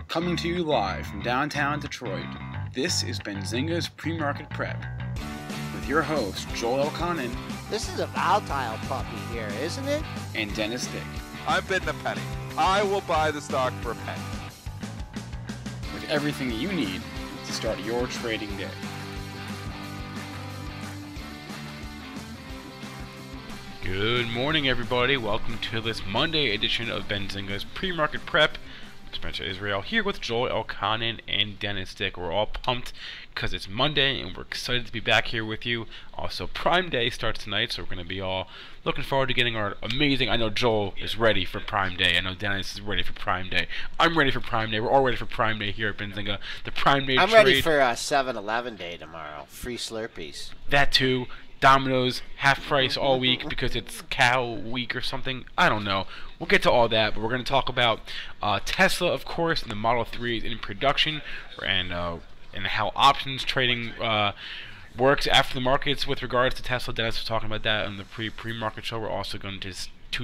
Coming to you live from downtown Detroit, this is Benzinga's Pre-Market Prep with your host, Joel Elconin. This is a volatile puppy here, isn't it? And Dennis Dick. I'm bidding a penny. I will buy the stock for a penny. With everything you need to start your trading day. Good morning, everybody. Welcome to this Monday edition of Benzinga's Pre-Market Prep. Spencer Israel here with Joel Elconin and Dennis Dick. We're all pumped because it's Monday and we're excited to be back here with you. Also, Prime Day starts tonight, so we're going to be all looking forward to getting our amazing... I know Joel is ready for Prime Day. I know Dennis is ready for Prime Day. I'm ready for Prime Day. We're all ready for Prime Day here at Benzinga. The Prime Day I'm trade. ready for 7-Eleven Day tomorrow. Free Slurpees. That too. Domino's half price all week because it's cow week or something. I don't know. We'll get to all that, but we're going to talk about Tesla, of course, and the Model 3 is in production, and how options trading works after the markets with regards to Tesla. Dennis was talking about that on the pre-market show. We're also going to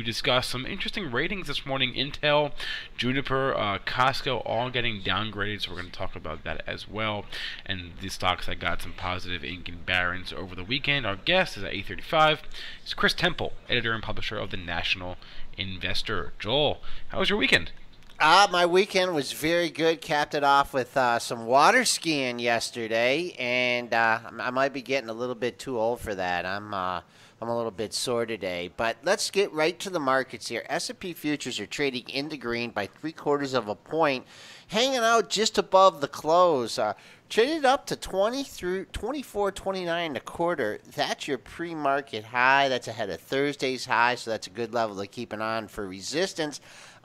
discuss some interesting ratings this morning. Intel, Juniper, Costco, all getting downgraded, so we're going to talk about that as well. And the stocks that got some positive ink and barons over the weekend. Our guest is at 8:35. It's Chris Temple, editor and publisher of the National Investor. Joel, how was your weekend? My weekend was very good. Capped it off with some water skiing yesterday, and I might be getting a little bit too old for that. I'm a little bit sore today, but let's get right to the markets here. S&P futures are trading in the green by 0.75 of a point, hanging out just above the close. Traded up to 24.29 and a quarter. That's your pre-market high. That's ahead of Thursday's high, so that's a good level to keep an eye on for resistance.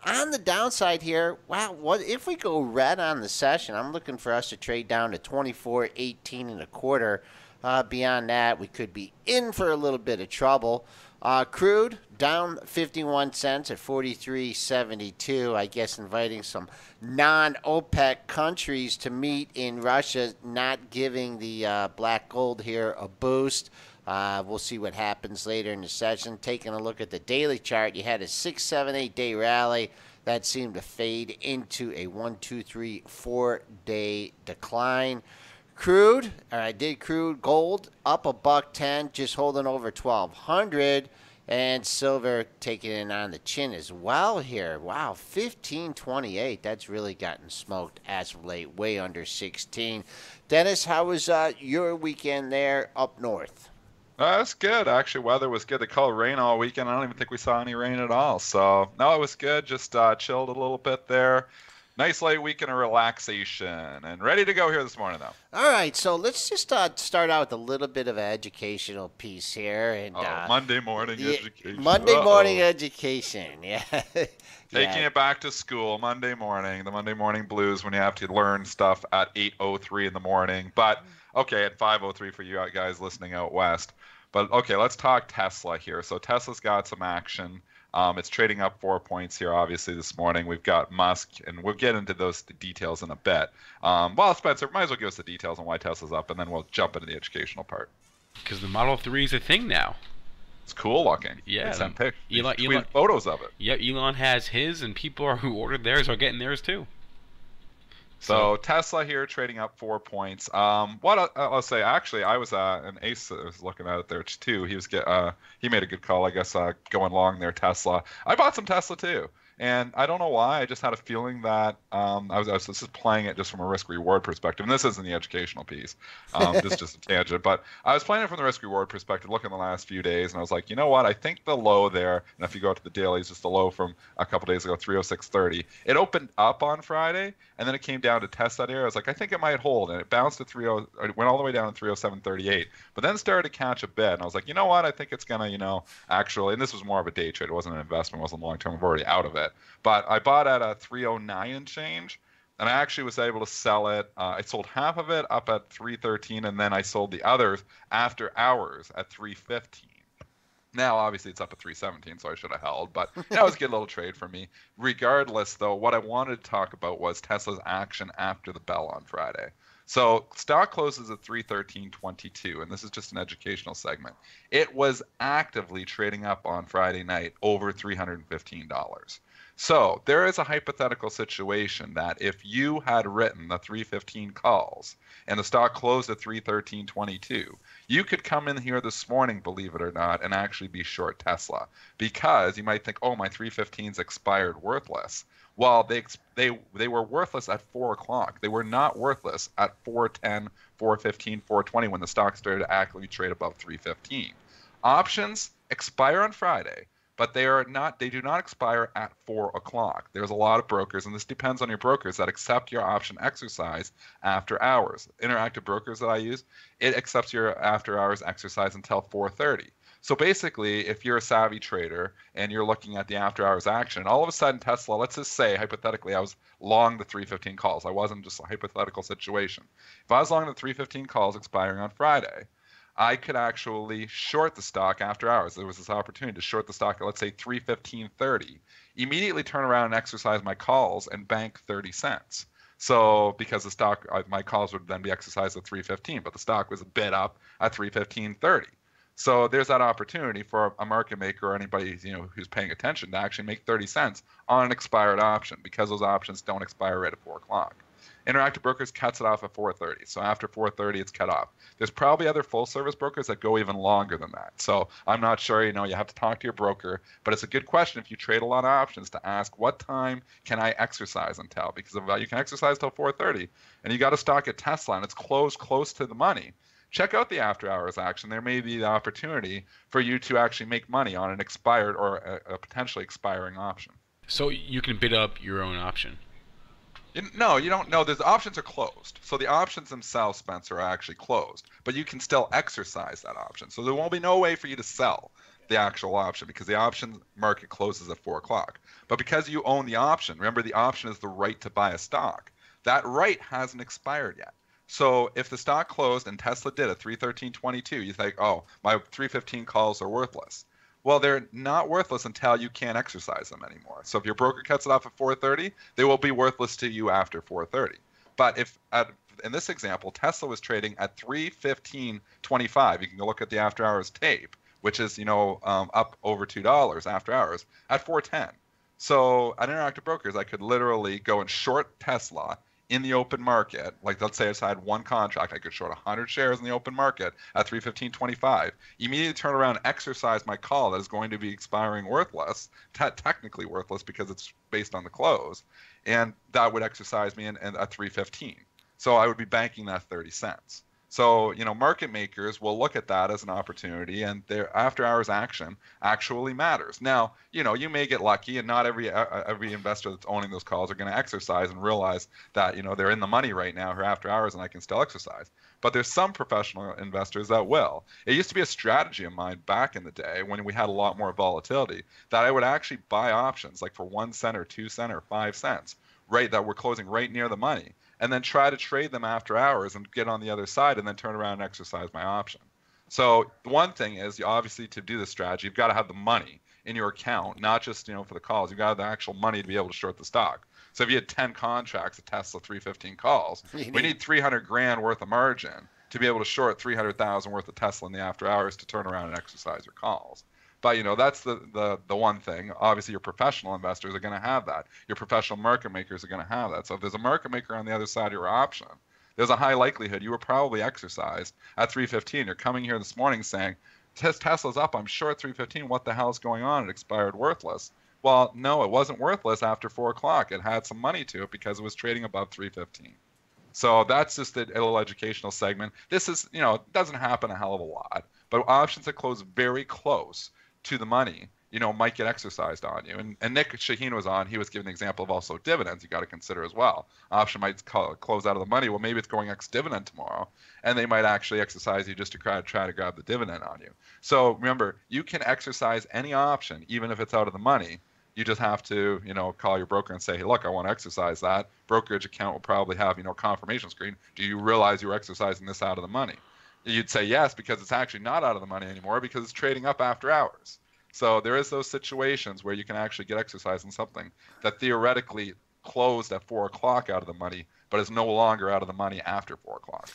On the downside here, wow, what if we go red on the session? I'm looking for us to trade down to 24.18 and a quarter. Beyond that, we could be in for a little bit of trouble. Crude down 51 cents at 43.72. I guess inviting some non-OPEC countries to meet in Russia, not giving the black gold here a boost. We'll see what happens later in the session. Taking a look at the daily chart, you had a 6, 7, 8 day rally that seemed to fade into a 1, 2, 3, 4 day decline. Crude gold up $1.10, just holding over 1,200, and silver taking it on the chin as well here. Wow, 15.28. That's really gotten smoked as of late, way under 16. Dennis, how was your weekend there up north? That's good. Actually, weather was good. They called rain all weekend. I don't even think we saw any rain at all. So, no, it was good. Just chilled a little bit there. Nice late weekend of relaxation, and ready to go here this morning, though. All right, so let's just start out with a little bit of an educational piece here. And Monday morning education. Monday morning education, yeah. Taking it back to school, Monday morning, the Monday morning blues when you have to learn stuff at 8:03 in the morning. But, okay, at 5:03 for you guys listening out west. But, okay, let's talk Tesla here. So Tesla's got some action. It's trading up 4 points here, obviously, this morning. We've got Musk, and we'll get into those details in a bit. Well, Spencer, might as well give us the details on why Tesla's up, and then we'll jump into the educational part. Because the Model 3 is a thing now. It's cool looking. Yeah. Send pictures. Elon, photos of it. Yeah, Elon has his, and people who ordered theirs are getting theirs too. So Tesla here trading up 4 points. I'll say, actually, I was an Ace that was looking at it there too. He made a good call, I guess, going long there, Tesla. I bought some Tesla too. And I don't know why. I just had a feeling that I was just playing it just from a risk-reward perspective. And this isn't the educational piece. This is just a tangent. But I was playing it from the risk-reward perspective, looking the last few days. And I was like, you know what? I think the low there, and if you go to the daily, it's just the low from a couple days ago, 306.30. It opened up on Friday, and then it came down to test that area. I was like, I think it might hold. And it bounced to it went all the way down to 307.38. But then started to catch a bit. And I was like, you know what? I think it's going to, actually, and this was more of a day trade. It wasn't an investment. It wasn't long-term. I'm already out of it. But I bought at a 309 and change, and I actually was able to sell it. I sold half of it up at 313, and then I sold the others after hours at 315. Now, obviously, it's up at 317, so I should have held, but that was a good little trade for me. Regardless, though, what I wanted to talk about was Tesla's action after the bell on Friday. So stock closes at 313.22, and this is just an educational segment. It was actively trading up on Friday night over $315. So there is a hypothetical situation that if you had written the 315 calls and the stock closed at 313.22, you could come in here this morning, believe it or not, and actually be short Tesla because you might think, oh, my 315's expired, worthless. Well, they were worthless at 4 o'clock. They were not worthless at 4:10, 4:15, 4:20 when the stock started to actively trade above 315. Options expire on Friday, but they do not expire at 4 o'clock. There's a lot of brokers, and this depends on your brokers, that accept your option exercise after hours. Interactive Brokers that I use, it accepts your after hours exercise until 4:30. So basically, if you're a savvy trader and you're looking at the after hours action, all of a sudden Tesla, let's just say hypothetically I was long the 315 calls. I wasn't just a hypothetical situation. If I was long the 315 calls expiring on Friday, I could actually short the stock after hours. There was this opportunity to short the stock at, let's say, 315.30, immediately turn around and exercise my calls and bank 30 cents. So because the stock, my calls would then be exercised at 315, but the stock was a bid up at 315.30. So there's that opportunity for a market maker or anybody who's paying attention to actually make 30 cents on an expired option because those options don't expire right at 4 o'clock. Interactive Brokers cuts it off at 4:30. So after 4:30, it's cut off. There's probably other full-service brokers that go even longer than that. So I'm not sure. You have to talk to your broker. But it's a good question if you trade a lot of options to ask, what time can I exercise until? Because if you can exercise till 4:30, and you got a stock at Tesla and it's closed close to the money, check out the after-hours action. There may be the opportunity for you to actually make money on an expired or a potentially expiring option. So you can bid up your own option. No, you don't know. The options are closed. So the options themselves, Spencer, are actually closed. But you can still exercise that option. So there won't be no way for you to sell the actual option because the option market closes at 4 o'clock. But because you own the option, remember the option is the right to buy a stock. That right hasn't expired yet. So if the stock closed and Tesla did at 313.22, you think, oh, my 315 calls are worthless. Well, they're not worthless until you can't exercise them anymore. So if your broker cuts it off at 4:30, they will be worthless to you after 4:30. But if in this example, Tesla was trading at 315.25, you can go look at the after hours tape, which is up over $2 after hours at 4:10. So at Interactive Brokers, I could literally go and short Tesla in the open market. Like, let's say I had one contract, I could short 100 shares in the open market at 315.25, immediately turn around and exercise my call that is going to be expiring worthless, technically worthless because it's based on the close, and that would exercise me at 315. So I would be banking that 30 cents. So, market makers will look at that as an opportunity, and their after-hours action actually matters. Now, you may get lucky, and not every investor that's owning those calls are going to exercise and realize that, they're in the money right now or after hours, and I can still exercise. But there's some professional investors that will. It used to be a strategy of mine back in the day when we had a lot more volatility that I would actually buy options like for 1 cent or 2 cents or 5 cents, right, that were closing right near the money, and then try to trade them after hours and get on the other side and then turn around and exercise my option. So the one thing is, obviously, to do this strategy, you've got to have the money in your account, not just for the calls. You've got to have the actual money to be able to short the stock. So if you had 10 contracts at Tesla 315 calls, we need 300 grand worth of margin to be able to short 300,000 worth of Tesla in the after hours to turn around and exercise your calls. But that's the one thing. Obviously, your professional investors are going to have that. Your professional market makers are going to have that. So if there's a market maker on the other side of your option, there's a high likelihood you were probably exercised at 315. You're coming here this morning saying, Tesla's up, I'm short 315. What the hell is going on? It expired worthless. Well, no, it wasn't worthless after 4 o'clock. It had some money to it because it was trading above 315. So that's just a little educational segment. This is, it doesn't happen a hell of a lot, but options that close very close to the money, might get exercised on you. And Nick Shaheen was on. He was giving an example of also dividends you got to consider as well. Option might close out of the money. Well, maybe it's going ex-dividend tomorrow, and they might actually exercise you just to try to grab the dividend on you. So remember, you can exercise any option, even if it's out of the money. You just have to, call your broker and say, hey, look, I want to exercise that. Brokerage account will probably have, confirmation screen. Do you realize you're exercising this out of the money? You'd say yes, because it's actually not out of the money anymore because it's trading up after hours. So there is those situations where you can actually get exercise in something that theoretically closed at 4 o'clock out of the money, but is no longer out of the money after 4 o'clock.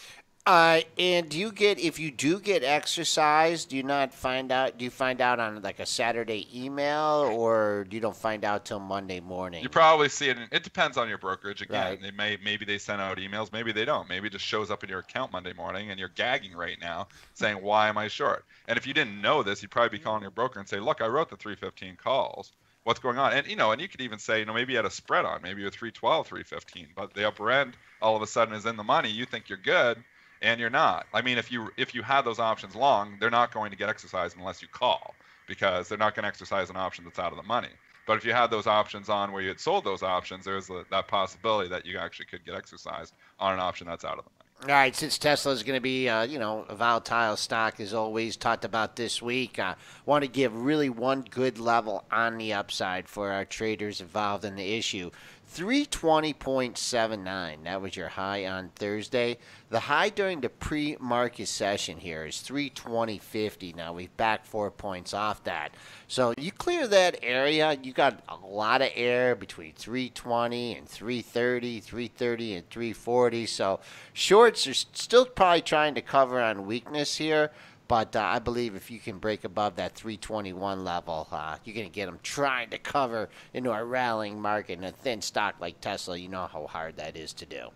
And do you get if you do get exercise, do you not find out? Do you find out on like a Saturday email, or you don't find out till Monday morning? You probably see it. It depends on your brokerage. Again, Right. maybe they send out emails, maybe they don't. Maybe it just shows up in your account Monday morning, and you're gagging right now, saying, "Why am I short?" And if you didn't know this, you'd probably be calling your broker and say, "Look, I wrote the 315 calls. What's going on?" And and you could even say, maybe you had a spread on, maybe you're 312, 315, but the upper end all of a sudden is in the money. You think you're good, and you're not. I mean, if you had those options long, they're not going to get exercised unless you call, because they're not going to exercise an option that's out of the money. But if you had those options on where you had sold those options, there's that possibility that you actually could get exercised on an option that's out of the money. All right, since Tesla is going to be, a volatile stock as always, talked about this week, I want to give really one good level on the upside for our traders involved in the issue. 320.79. That was your high on Thursday. The high during the pre-market session here is 320.50. Now we've backed 4 points off that. So you clear that area, you got a lot of air between 320 and 330, 330 and 340. So shorts are still probably trying to cover on weakness here. But I believe if you can break above that 321 level, you're going to get them trying to cover into a rallying market. And a thin stock like Tesla, you know how hard that is to do.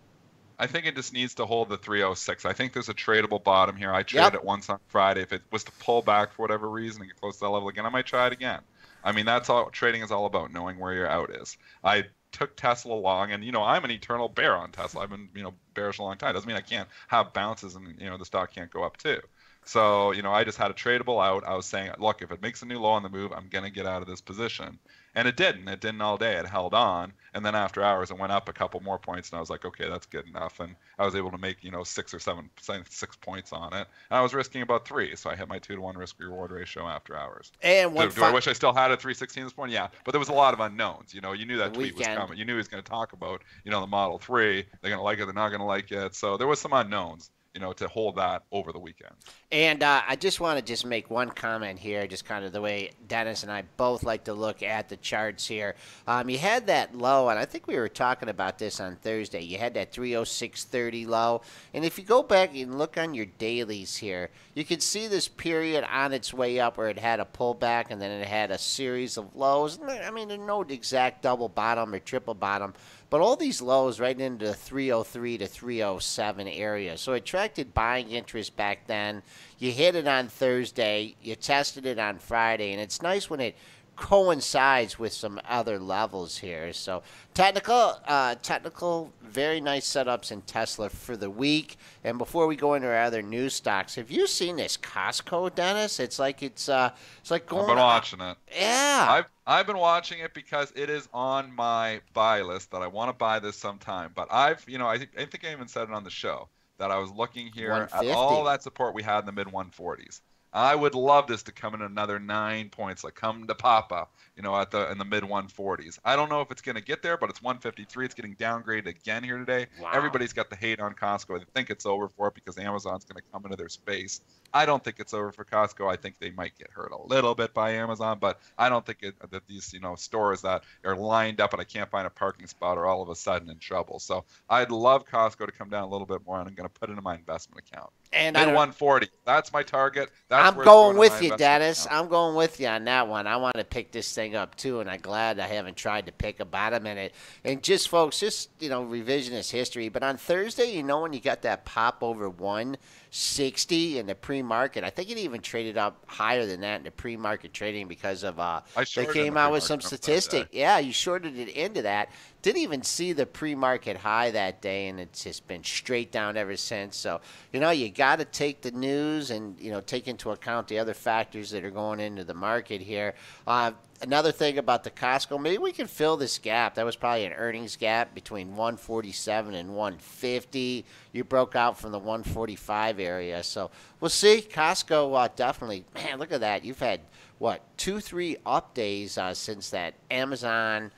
I think it just needs to hold the 306. I think there's a tradable bottom here. I traded it once on Friday. If it was to pull back for whatever reason and get close to that level again, I might try it again. I mean, that's all trading is all about, knowing where your out is. I took Tesla long, and I'm an eternal bear on Tesla. I've been bearish a long time. Doesn't mean I can't have bounces and the stock can't go up too. So, I just had a tradable out. I was saying, look, if it makes a new low on the move, I'm going to get out of this position. And it didn't. It didn't all day. It held on. And then after hours, it went up a couple more points. And I was like, okay, that's good enough. And I was able to make, 6 or 7, 6 points on it. And I was risking about 3. So I hit my 2-to-1 risk reward ratio after hours. And do I wish I still had a 316 this morning? Yeah. But there was a lot of unknowns. You knew that tweet was coming. You knew he was going to talk about, the Model 3. They're going to like it. They're not going to like it. So there was some unknowns, to hold that over the weekend. And I just want to make one comment here, just kind of the way Dennis and I both like to look at the charts here. You had that low, and I think we were talking about this on Thursday. You had that 306.30 low. And if you go back and look on your dailies here, you can see this period on its way up where it had a pullback and then it had a series of lows. I mean, there's no exact double bottom or triple bottom, but all these lows right into the 303 to 307 area. So it attracted buying interest back then. You hit it on Thursday. You tested it on Friday. And it's nice when it coincides with some other levels here. So technical, very nice setups in Tesla for the week. And before we go into our other news stocks, have you seen this Costco, Dennis? It's like going. I've been watching it. Yeah. I've been watching it because it is on my buy list that I want to buy this sometime. But I think I even said it on the show that I was looking here at all that support we had in the mid 140s. I would love this to come in another 9 points, like come to Papa, in the mid 140s. I don't know if it's going to get there, but it's 153. It's getting downgraded again here today. Wow. Everybody's got the hate on Costco. They think it's over for it because Amazon's going to come into their space. I don't think it's over for Costco. I think they might get hurt a little bit by Amazon, but I don't think that these stores that are lined up and I can't find a parking spot are all of a sudden in trouble. So I'd love Costco to come down a little bit more, and I'm going to put it in my investment account. And mid 140. That's my target. I'm going with you, Dennis. I'm going with you on that one. I want to pick this thing up too, and I'm glad I haven't tried to pick a bottom in it. And just folks, revisionist history. But on Thursday, when you got that pop over 160 in the pre-market, I think it even traded up higher than that in the pre-market trading because of they came out with some statistic. Yeah, you shorted it into that. Didn't even see the pre-market high that day, and it's just been straight down ever since. So, you got to take the news and, take into account the other factors that are going into the market here. Another thing about the Costco, maybe we can fill this gap. That was probably an earnings gap between 147 and 150. You broke out from the 145 area. So we'll see. Costco definitely, man, look at that. You've had, 2-3 up days since that Amazon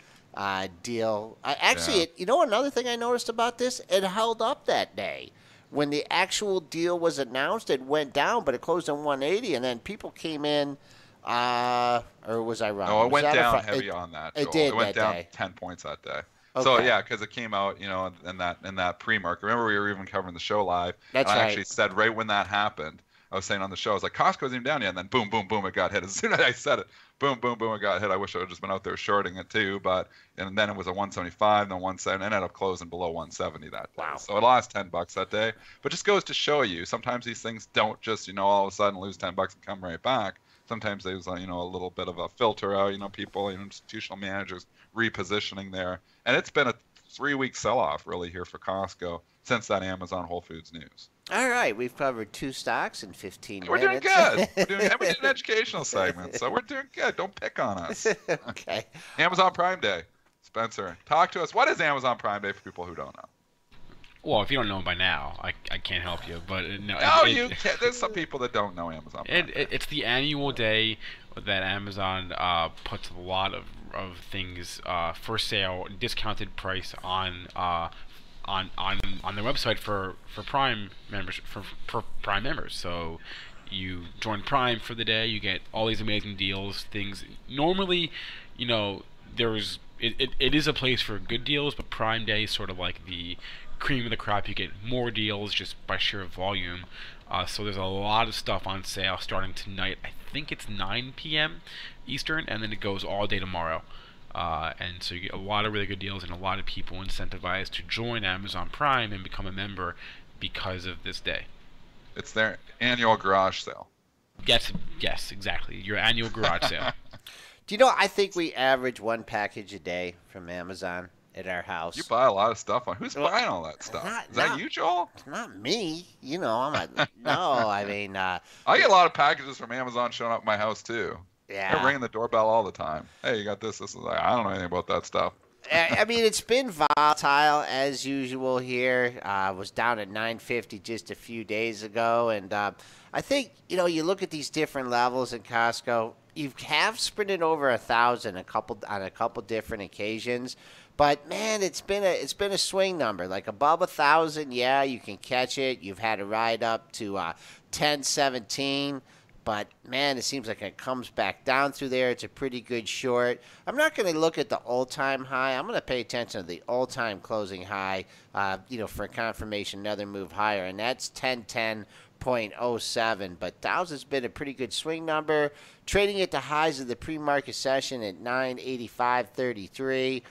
deal. Another thing I noticed about this, it held up that day. When the actual deal was announced, it went down, but it closed on 180, and then people came in, or was I wrong? No, it went down heavy on that. It did. It went down day. 10 points that day. So Okay. yeah, because it came out, in that pre-market. Remember, we were even covering the show live, That's and I right. actually said right when that happened, I was saying on the show, I was like, Costco's even down yet, and then boom, boom, boom, it got hit. As soon as I said it, boom, boom, boom, it got hit. I wish I would just been out there shorting it too, and then it was a 175, then 170, ended up closing below 170 that day. Wow. So it lost $10 that day. But just goes to show you, sometimes these things don't just, all of a sudden lose $10 and come right back. Sometimes there's a little bit of a filter out, people, institutional managers repositioning there, and it's been a 3-week sell-off really here for Costco since that Amazon Whole Foods news. All right, we've covered 2 stocks in 15 We're doing minutes. good. We did an educational segment, so we're doing good. Don't pick on us. Okay. Amazon Prime Day. Spencer, talk to us. What is Amazon Prime Day for people who don't know? Well, if you don't know by now, I can't help you. But no, You can't. There's some people that don't know Amazon Prime Day. It's the annual day that Amazon puts a lot of things for sale, discounted price on their website for Prime members for Prime members. So you join Prime for the day, you get all these amazing deals. Things normally, there's it is a place for good deals, but Prime Day is sort of like the cream of the crop. You get more deals just by sheer volume. So there's a lot of stuff on sale starting tonight. I think it's 9 p.m. Eastern, and then it goes all day tomorrow. And so you get a lot of really good deals and a lot of people incentivized to join Amazon Prime and become a member because of this day. It's their annual garage sale. Yes, exactly. Your annual garage sale. Do you know, I think we average 1 package a day from Amazon at our house. You buy a lot of stuff on. Who's buying all that stuff? Is that you, Joel? It's not me. I mean, I get a lot of packages from Amazon showing up at my house too. yeah. They're ringing the doorbell all the time. Hey, you got this. This is like, I don't know anything about that stuff. I mean, it's been volatile as usual here. Was down at 950 just a few days ago, and I think you look at these different levels in Costco. You have sprinted over 1,000 on a couple different occasions, but man, it's been a swing number. Like above 1,000, yeah, you can catch it. You've had a ride up to 1017. But, man, it seems like it comes back down through there. It's a pretty good short. I'm not going to look at the all-time high. I'm going to pay attention to the all-time closing high, for confirmation, another move higher. And that's 1010.07. But Dow's has been a pretty good swing number, trading at the highs of the pre-market session at 985.33.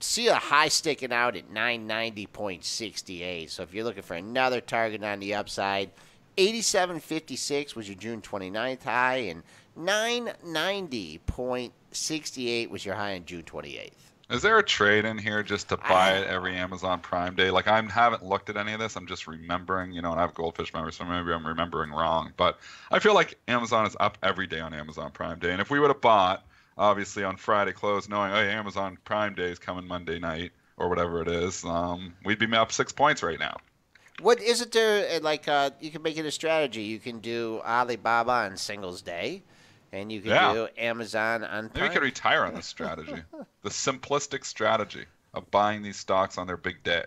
See a high sticking out at 990.68. So if you're looking for another target on the upside, 87.56 was your June 29th high, and 990.68 was your high on June 28th. Is there a trade in here just to buy it every Amazon Prime Day? Like, I haven't looked at any of this. I'm just remembering, and I have Goldfish members, so maybe I'm remembering wrong. But I feel like Amazon is up every day on Amazon Prime Day. And if we would have bought, obviously, on Friday close, knowing, hey, Amazon Prime Day is coming Monday night or whatever it is, we'd be up 6 points right now. What isn't there, you can make it a strategy. You can do Alibaba on Singles Day, and you can do Amazon on Prime. Maybe we could retire on this strategy. The simplistic strategy of buying these stocks on their big day.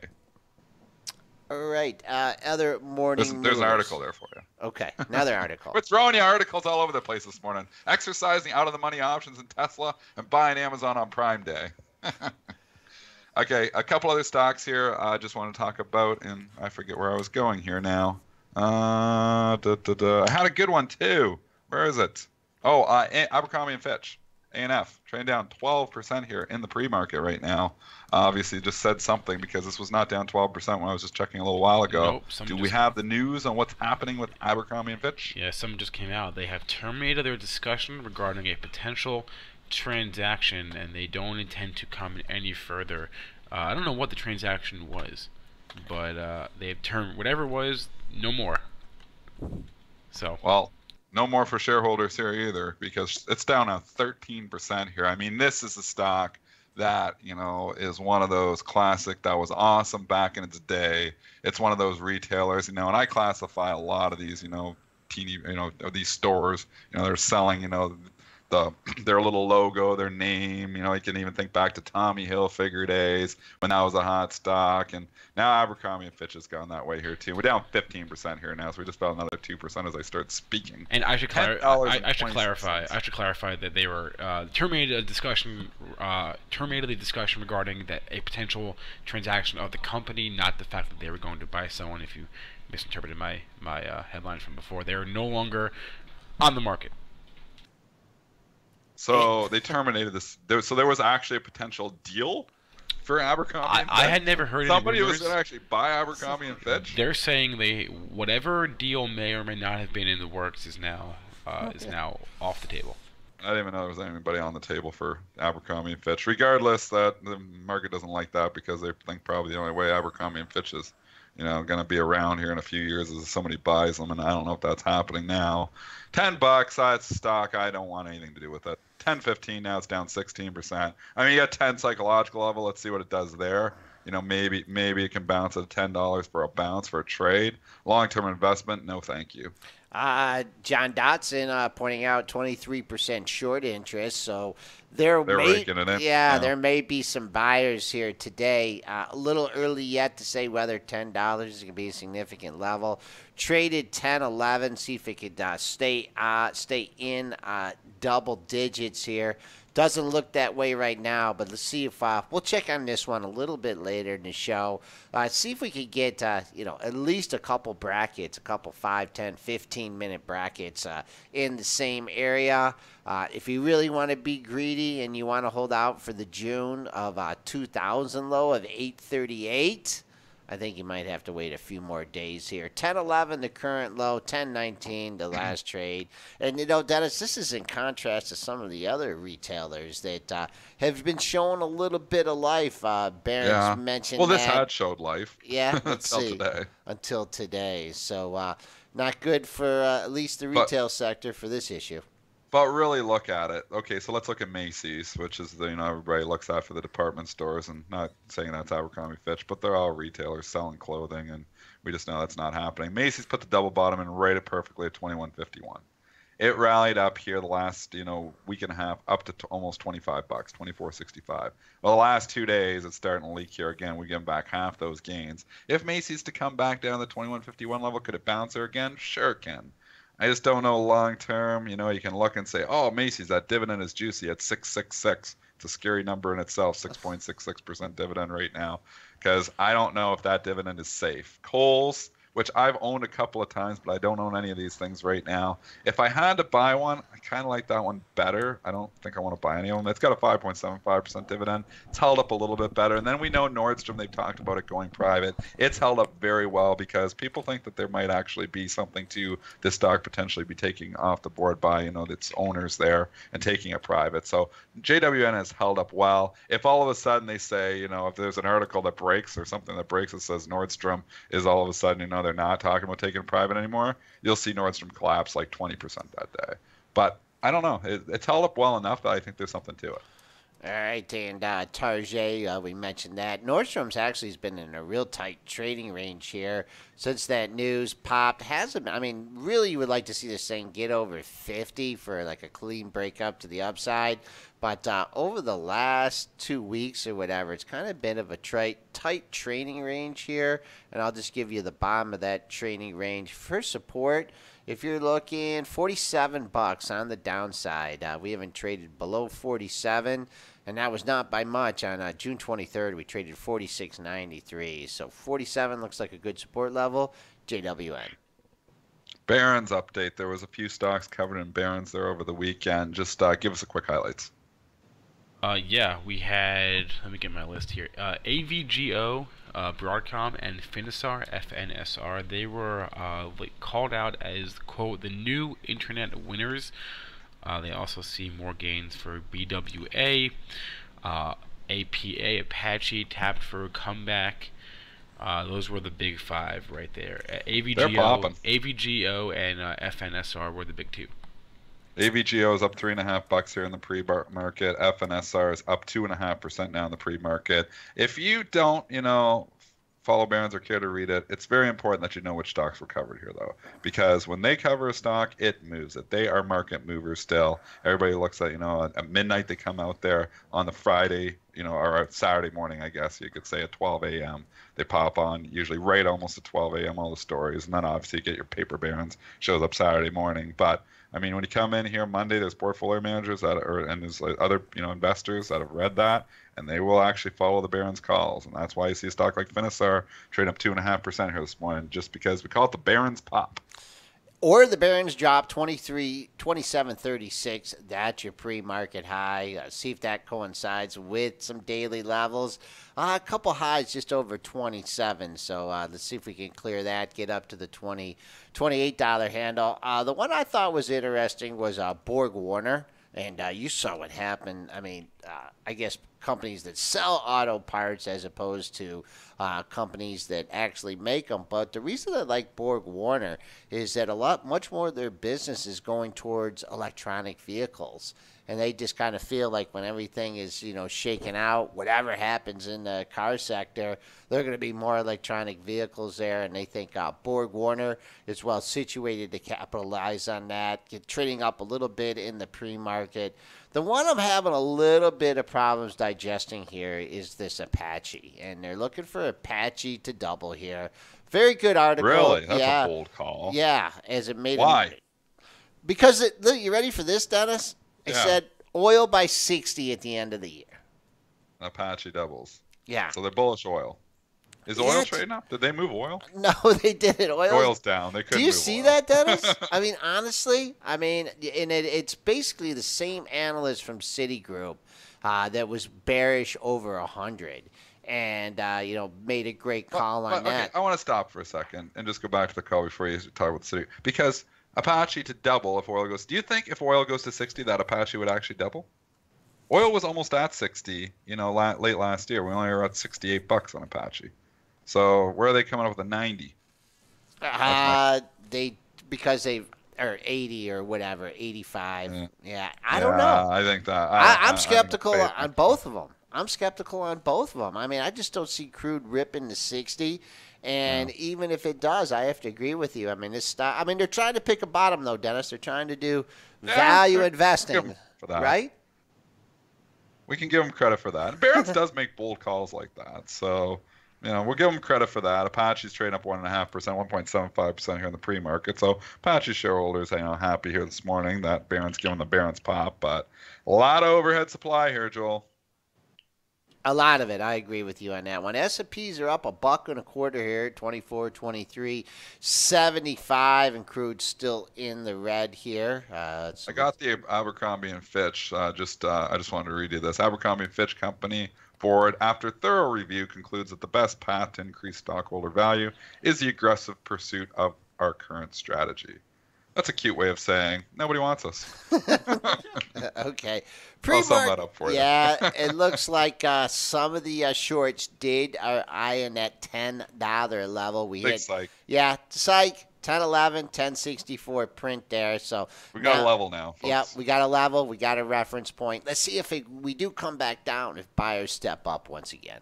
All right. Other morning There's an article there for you. Okay, another article. We're throwing you articles all over the place this morning. Exercising out-of-the-money options in Tesla and buying Amazon on Prime Day. Okay, a couple other stocks here I just want to talk about, and I forget where I was going here now. I had a good one, too. Where is it? Oh, Abercrombie & Fitch, A&F, trading down 12% here in the pre-market right now. Obviously, just said something because this was not down 12% when I was just checking a little while ago. Nope, Do we have the news on what's happening with Abercrombie & Fitch? Yeah, something just came out. They have terminated their discussion regarding a potential transaction, and they don't intend to comment any further. I don't know what the transaction was, but they've turned whatever it was, no more. So well, no more for shareholders here either, because it's down now 13% here. I mean, this is a stock that is one of those classic that was awesome back in its day. It's one of those retailers, and I classify a lot of these, teeny, these stores, they're selling, their little logo, their name. You can even think back to Tommy Hilfiger days when that was a hot stock, and now Abercrombie & Fitch has gone that way here too. We're down 15% here now, so we just fell another 2% as I start speaking. And I should clarify that they were terminated a discussion terminated the discussion regarding that a potential transaction of the company, not the fact that they were going to buy someone. If you misinterpreted my headline from before, they are no longer on the market. So they terminated this. So there was actually a potential deal for Abercrombie and Fitch? I had never heard somebody any was going to actually buy Abercrombie and Fitch. They're saying whatever deal may or may not have been in the works is now off the table. I didn't even know there was anybody on the table for Abercrombie and Fitch. Regardless, that the market doesn't like that because they think probably the only way Abercrombie and Fitch is, going to be around here in a few years is if somebody buys them, and I don't know if that's happening now. $10, that's stock. I don't want anything to do with it. 10.15 now it's down 16%. I mean, you got 10 psychological level. Let's see what it does there. Maybe it can bounce at $10 for a bounce for a trade. Long-term investment, no, thank you. John Dotson pointing out 23% short interest, so they're raking it in. Yeah, there may be some buyers here today. A little early yet to say whether $10 is going to be a significant level. Traded 10-11, see if it could stay in double digits here. Doesn't look that way right now, but let's see if we'll check on this one a little bit later in the show. See if we could get at least a couple brackets, a couple 5, 10, 15-minute brackets in the same area. If you really want to be greedy and you want to hold out for the June of 2000 low of 838, I think you might have to wait a few more days here. 10.11 the current low, 10.19 the last trade. And, Dennis, this is in contrast to some of the other retailers that have been showing a little bit of life. Barron's mentioned Well, this that. had showed life. Yeah, let's until see. today. Until today. So not good for at least the retail sector for this issue. But really look at it. Okay, so let's look at Macy's, which is everybody looks at for the department stores, and not saying that's Abercrombie Fitch, but they're all retailers selling clothing, and we just know that's not happening. Macy's put the double bottom in right at perfectly at 21.51. It rallied up here the last week and a half up to almost $25, 24.65. Well, the last 2 days it's starting to leak here again. We're getting back half those gains. If Macy's to come back down to the 21.51 level, could it bounce there again? Sure it can. I just don't know long term. You can look and say, oh, Macy's, that dividend is juicy at 666. It's a scary number in itself, 6.66% dividend right now, because I don't know if that dividend is safe. Kohl's, which I've owned a couple of times, but I don't own any of these things right now. If I had to buy one, I kind of like that one better. I don't think I want to buy any of them. It's got a 5.75% dividend. It's held up a little bit better. And then we know Nordstrom, they've talked about it going private. It's held up very well because people think that there might actually be something to this stock potentially be taking off the board by, its owners there and taking it private. So JWN has held up well. If all of a sudden they say, if there's an article that breaks or something that breaks that says Nordstrom is all of a sudden, they're not talking about taking it private anymore, you'll see Nordstrom collapse like 20% that day. But I don't know. It's held up well enough that I think there's something to it. All right, and Target, we mentioned that. Nordstrom's actually has been in a real tight trading range here since that news popped. Really you would like to see this thing get over 50 for like a clean breakup to the upside. But over the last 2 weeks or whatever, it's kind of been of a tight trading range here. And I'll just give you the bottom of that trading range. For support, if you're looking $47 on the downside, we haven't traded below 47, and that was not by much. On June 23rd, we traded 46.93, so 47 looks like a good support level. JWN. Barron's update. There was a few stocks covered in Barron's there over the weekend. Just give us a quick highlights. We had, let me get my list here. AVGO, Broadcom, and Finisar, FNSR, they were called out as, quote, the new internet winners. They also see more gains for BWA, APA, Apache, tapped for a comeback. Those were the big five right there. AVGO and FNSR were the big two. AVGO is up $3.50 here in the pre-market. FNSR is up 2.5% now in the pre-market. If you don't, follow Barron's or care to read it, it's very important that you know which stocks were covered here, though, because when they cover a stock, it moves it. They are market movers still. Everybody looks at, at midnight they come out there on the Friday, or Saturday morning, I guess you could say at 12 a.m. They pop on, usually right almost at 12 a.m. all the stories, and then obviously you get your paper Barron's shows up Saturday morning, but I mean, when you come in here Monday, there's portfolio managers and there's like other, investors that have read that, and they will actually follow the Barron's calls, and that's why you see a stock like Finisar trading up 2.5% here this morning, just because we call it the Barron's pop. Or the Barron's drop 27.36. That's your pre-market high. See if that coincides with some daily levels. A couple highs just over 27. So let's see if we can clear that, get up to the $28 handle. The one I thought was interesting was Borg Warner. And you saw what happened. I mean, I guess companies that sell auto parts as opposed to companies that actually make them. But the reason I like Borg Warner is that much more of their business is going towards electronic vehicles. And they just kind of feel like when everything is, shaken out, whatever happens in the car sector, there are going to be more electronic vehicles there. And they think Borg Warner is well situated to capitalize on that, trading up a little bit in the pre-market. The one I'm having a little bit of problems digesting here is this Apache. And they're looking for Apache to double here. Very good article. Really? That's a bold call. Yeah, as it made. Why? Because look, you ready for this, Dennis? It said oil by 60 at the end of the year. Apache doubles. Yeah. So they're bullish oil. Is oil trading up? Did they move oil? No, they didn't. Oil's down. They couldn't. Do you move see oil. that, Dennis? I mean, honestly, and it's basically the same analyst from Citigroup that was bearish over 100. And, made a great call on that. Okay, I want to stop for a second and just go back to the call before you talk about the city. Because Apache to double if oil goes. Do you think if oil goes to 60 that Apache would actually double? Oil was almost at 60, late last year. We only were at $68 on Apache. So where are they coming up with a 90? Because they or 80 or whatever, 85. Yeah, I don't know. I think that I'm skeptical on both of them. I'm skeptical on both of them. I mean, I just don't see crude ripping to 60. And even if it does, I have to agree with you. I mean, they're trying to pick a bottom, though, Dennis. They're trying to do value investing, for that. right? We can give them credit for that. Barron's does make bold calls like that. So, we'll give them credit for that. Apache's trading up 1.5%, 1.75% here in the pre-market. So, Apache shareholders, happy here this morning that Barron's giving the Barron's pop. But a lot of overhead supply here, Joel. A lot of it. I agree with you on that one. S&Ps are up $1.25 here, 24, 23, 75, and crude still in the red here. I got the Abercrombie and Fitch. I just wanted to read you this. Abercrombie and Fitch Company board, after thorough review, concludes that the best path to increase stockholder value is the aggressive pursuit of our current strategy. That's a cute way of saying nobody wants us. Okay. I'll sum that up for you. Yeah, it looks like some of the shorts did eyeing that $10 level. Big psych. Yeah, psych. 10.11, 10.64 print there. So we got a level now, folks. Yeah, we got a level. We got a reference point. Let's see if we do come back down, if buyers step up once again.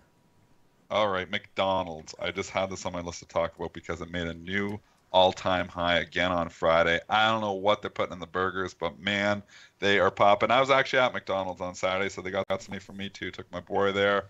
All right, McDonald's. I just had this on my list to talk about because it made a new all-time high again on Friday. I don't know what they're putting in the burgers, but man, they are popping. I was actually at McDonald's on Saturday, so they got something for me too. Took my boy there,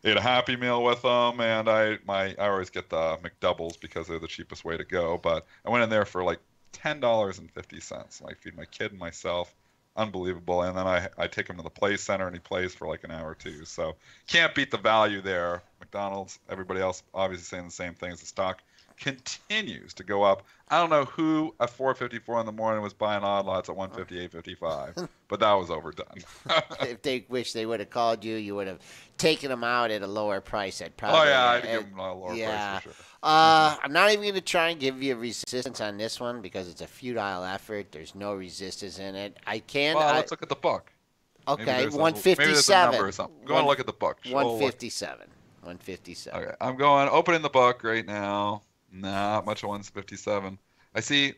ate a Happy Meal with them, and I always get the McDoubles because they're the cheapest way to go. But I went in there for like $10.50. I feed my kid and myself. Unbelievable. And then I take him to the play center and he plays for like an hour or two. So can't beat the value there. McDonald's, everybody else obviously saying the same thing as the stock continues to go up. I don't know who at 4:54 in the morning was buying odd lots at 158.55, but that was overdone. If they wish they would have called you, you would have taken them out at a lower price. I'd probably. Oh yeah, I'd give them a lower price for sure. I'm not even going to try and give you resistance on this one because it's a futile effort. There's no resistance in it. Well, let's look at the book. Okay, 157. Maybe there's a number or something. Go and look at the book. 157. 157. Okay, I'm opening the book right now. Not much of 157. I see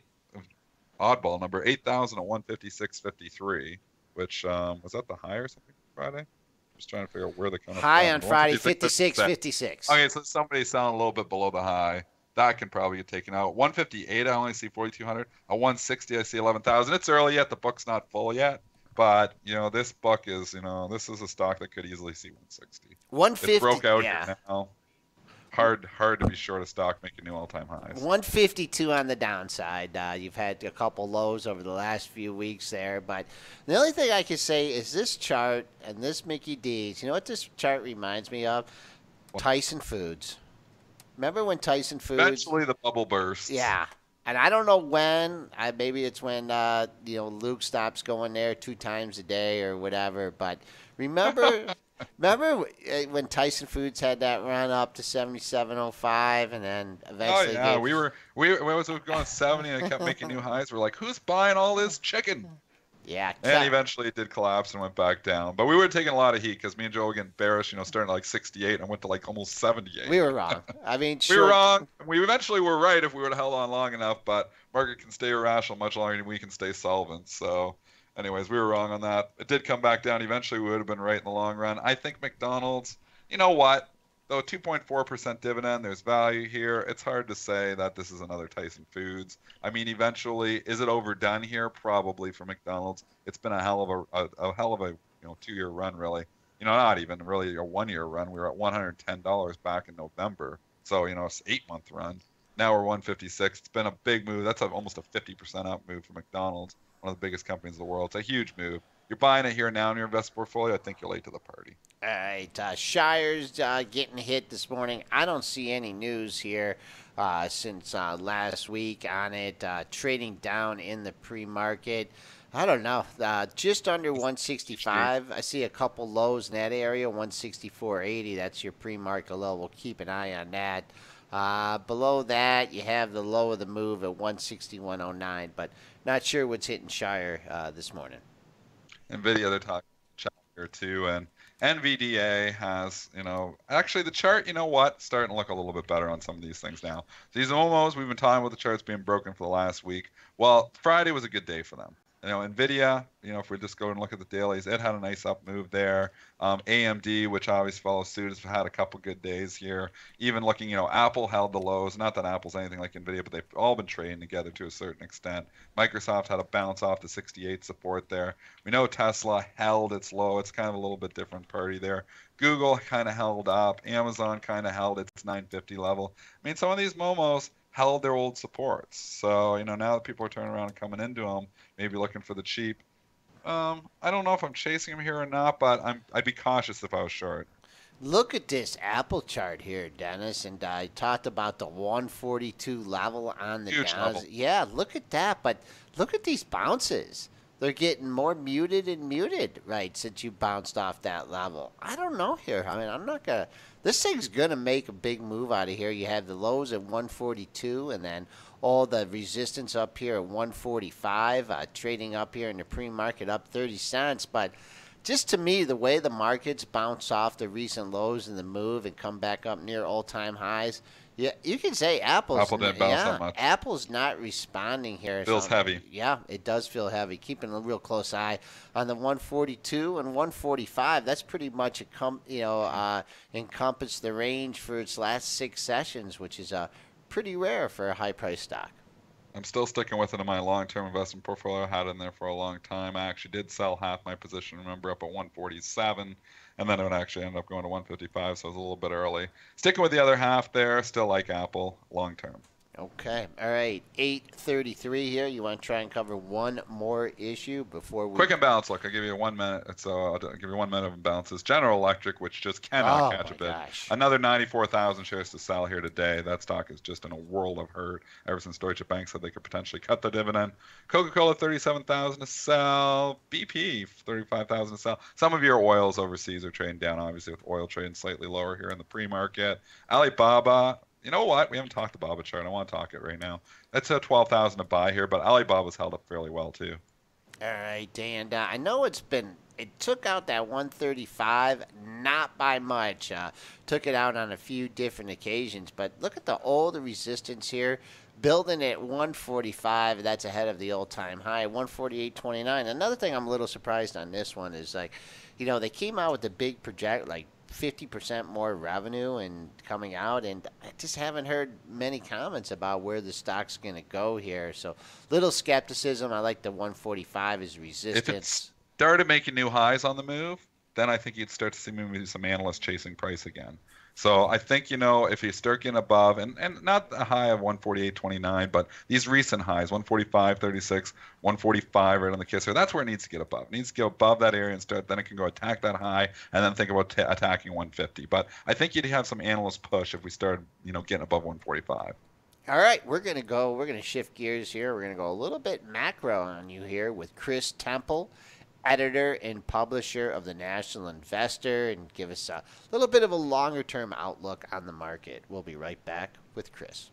oddball number 8,000 at 156.53, which was that the high or something Friday? Just trying to figure out where the kind of high on Friday, 56.56. Okay, so somebody's selling a little bit below the high. That can probably get taken out. 158, I only see 4,200. At 160, I see 11,000. It's early yet. The book's not full yet. But, this book is, this is a stock that could easily see 160. 150. It broke out here now. hard to be short a stock making new all-time highs. 152 on the downside. You've had a couple lows over the last few weeks there, but the only thing I can say is this chart and this Mickey D's. You know what this chart reminds me of? Tyson Foods. Remember when Tyson Foods? Eventually, the bubble bursts. Yeah. And I don't know when. Maybe it's when Luke stops going there 2 times a day or whatever. But remember when Tyson Foods had that run up to 77.05, and then eventually. Oh yeah, we was going 70 and it kept making new highs. We're like, who's buying all this chicken? Yeah. And eventually it did collapse and went back down. But we were taking a lot of heat because me and Joe were getting bearish, starting at like 68 and went to like almost 78. We were wrong. I mean, we were wrong. We eventually were right if we would have held on long enough, but market can stay irrational much longer than we can stay solvent. So anyways, we were wrong on that. It did come back down. Eventually we would have been right in the long run. I think McDonald's, you know what? Though 2.4% dividend, there's value here. It's hard to say that this is another Tyson Foods. I mean, eventually, is it overdone here? Probably for McDonald's. It's been a hell of a 2-year run, really. Not even really a 1-year run. We were at $110 back in November, so it's an 8-month run. Now we're 156. It's been a big move. That's almost a 50% up move for McDonald's, one of the biggest companies in the world. It's a huge move. You're buying it here now in your investment portfolio. I think you're late to the party. All right, Shire's getting hit this morning. I don't see any news here since last week on it. Trading down in the pre-market. I don't know. Just under 165. I see a couple lows in that area. 164.80. That's your pre-market low. We'll keep an eye on that. Below that, you have the low of the move at 161.09. But not sure what's hitting Shire this morning. NVIDIA, they're talking here too, and NVDA has, actually the chart, starting to look a little bit better on some of these things now. These momos, we've been talking about the charts being broken for the last week. Well, Friday was a good day for them. NVIDIA, if we just go and look at the dailies, it had a nice up move there. AMD, which obviously follows suit, has had a couple good days here. Even looking, Apple held the lows. Not that Apple's anything like NVIDIA, but they've all been trading together to a certain extent. Microsoft had a bounce off the 68 support there. We know Tesla held its low. It's kind of a little bit different party there. Google kind of held up. Amazon kind of held its 950 level. I mean, some of these momos held their old supports. So, now that people are turning around and coming into them, maybe looking for the cheap. I don't know if I'm chasing them here or not, but I'd be cautious if I was short. Look at this Apple chart here, Dennis, and I talked about the 142 level on the Huge level. Yeah, look at that, but look at these bounces. They're getting more muted and muted, right, since you bounced off that level. I don't know here. I mean, I'm not going to – this thing's going to make a big move out of here. You have the lows at 142 and then all the resistance up here at 145, trading up here in the pre-market up 30 cents. But just to me, the way the markets bounce off the recent lows in the move and come back up near all-time highs – yeah, you can say Apple didn't bounce that much. Apple's not responding here. Feels heavy. Yeah, it does feel heavy. Keeping a real close eye on the 142 and 145. That's pretty much encompassed the range for its last 6 sessions, which is pretty rare for a high-price stock. I'm still sticking with it in my long-term investment portfolio. I had it in there for a long time. I actually did sell half my position, remember, up at 147. And then it would actually end up going to 155, so it was a little bit early. Sticking with the other half there, still like Apple long term. Okay. All right. 8:33 here. You want to try and cover one more issue before we... Quick and balance. Look, I'll give you 1 minute. So I'll give you 1 minute of imbalances. General Electric, which just cannot catch a bid. Gosh. Another 94,000 shares to sell here today. That stock is just in a world of hurt ever since Deutsche Bank said they could potentially cut the dividend. Coca-Cola, 37,000 to sell. BP, 35,000 to sell. Some of your oils overseas are trading down, obviously, with oil trading slightly lower here in the pre-market. Alibaba... You know what? We haven't talked Alibaba chart. I want to talk it right now. That's a 12,000 to buy here, but Alibaba's held up fairly well too. All right, and I know it took out that 135, not by much. Took it out on a few different occasions, but look at the old resistance here. Building at 145, that's ahead of the all-time high, 148.29. Another thing I'm a little surprised on this one is they came out with the big project, 50% more revenue and coming out, and I just haven't heard many comments about where the stock's going to go here. So little skepticism. I like the 145 as resistance. If it started making new highs on the move, then I think you'd start to see maybe some analysts chasing price again. So I think, if you start getting above, and not a high of 148.29, but these recent highs, 145.36, 145 right on the kisser, that's where it needs to get above. It needs to go above that area and start, then it can go attack that high, and then think about attacking 150. But I think you'd have some analyst push if we started, getting above 145. All right, we're gonna shift gears here. We're gonna go a little bit macro on you here with Chris Temple, editor and publisher of the National Investor, and give us a little bit of a longer term outlook on the market. We'll be right back with Chris.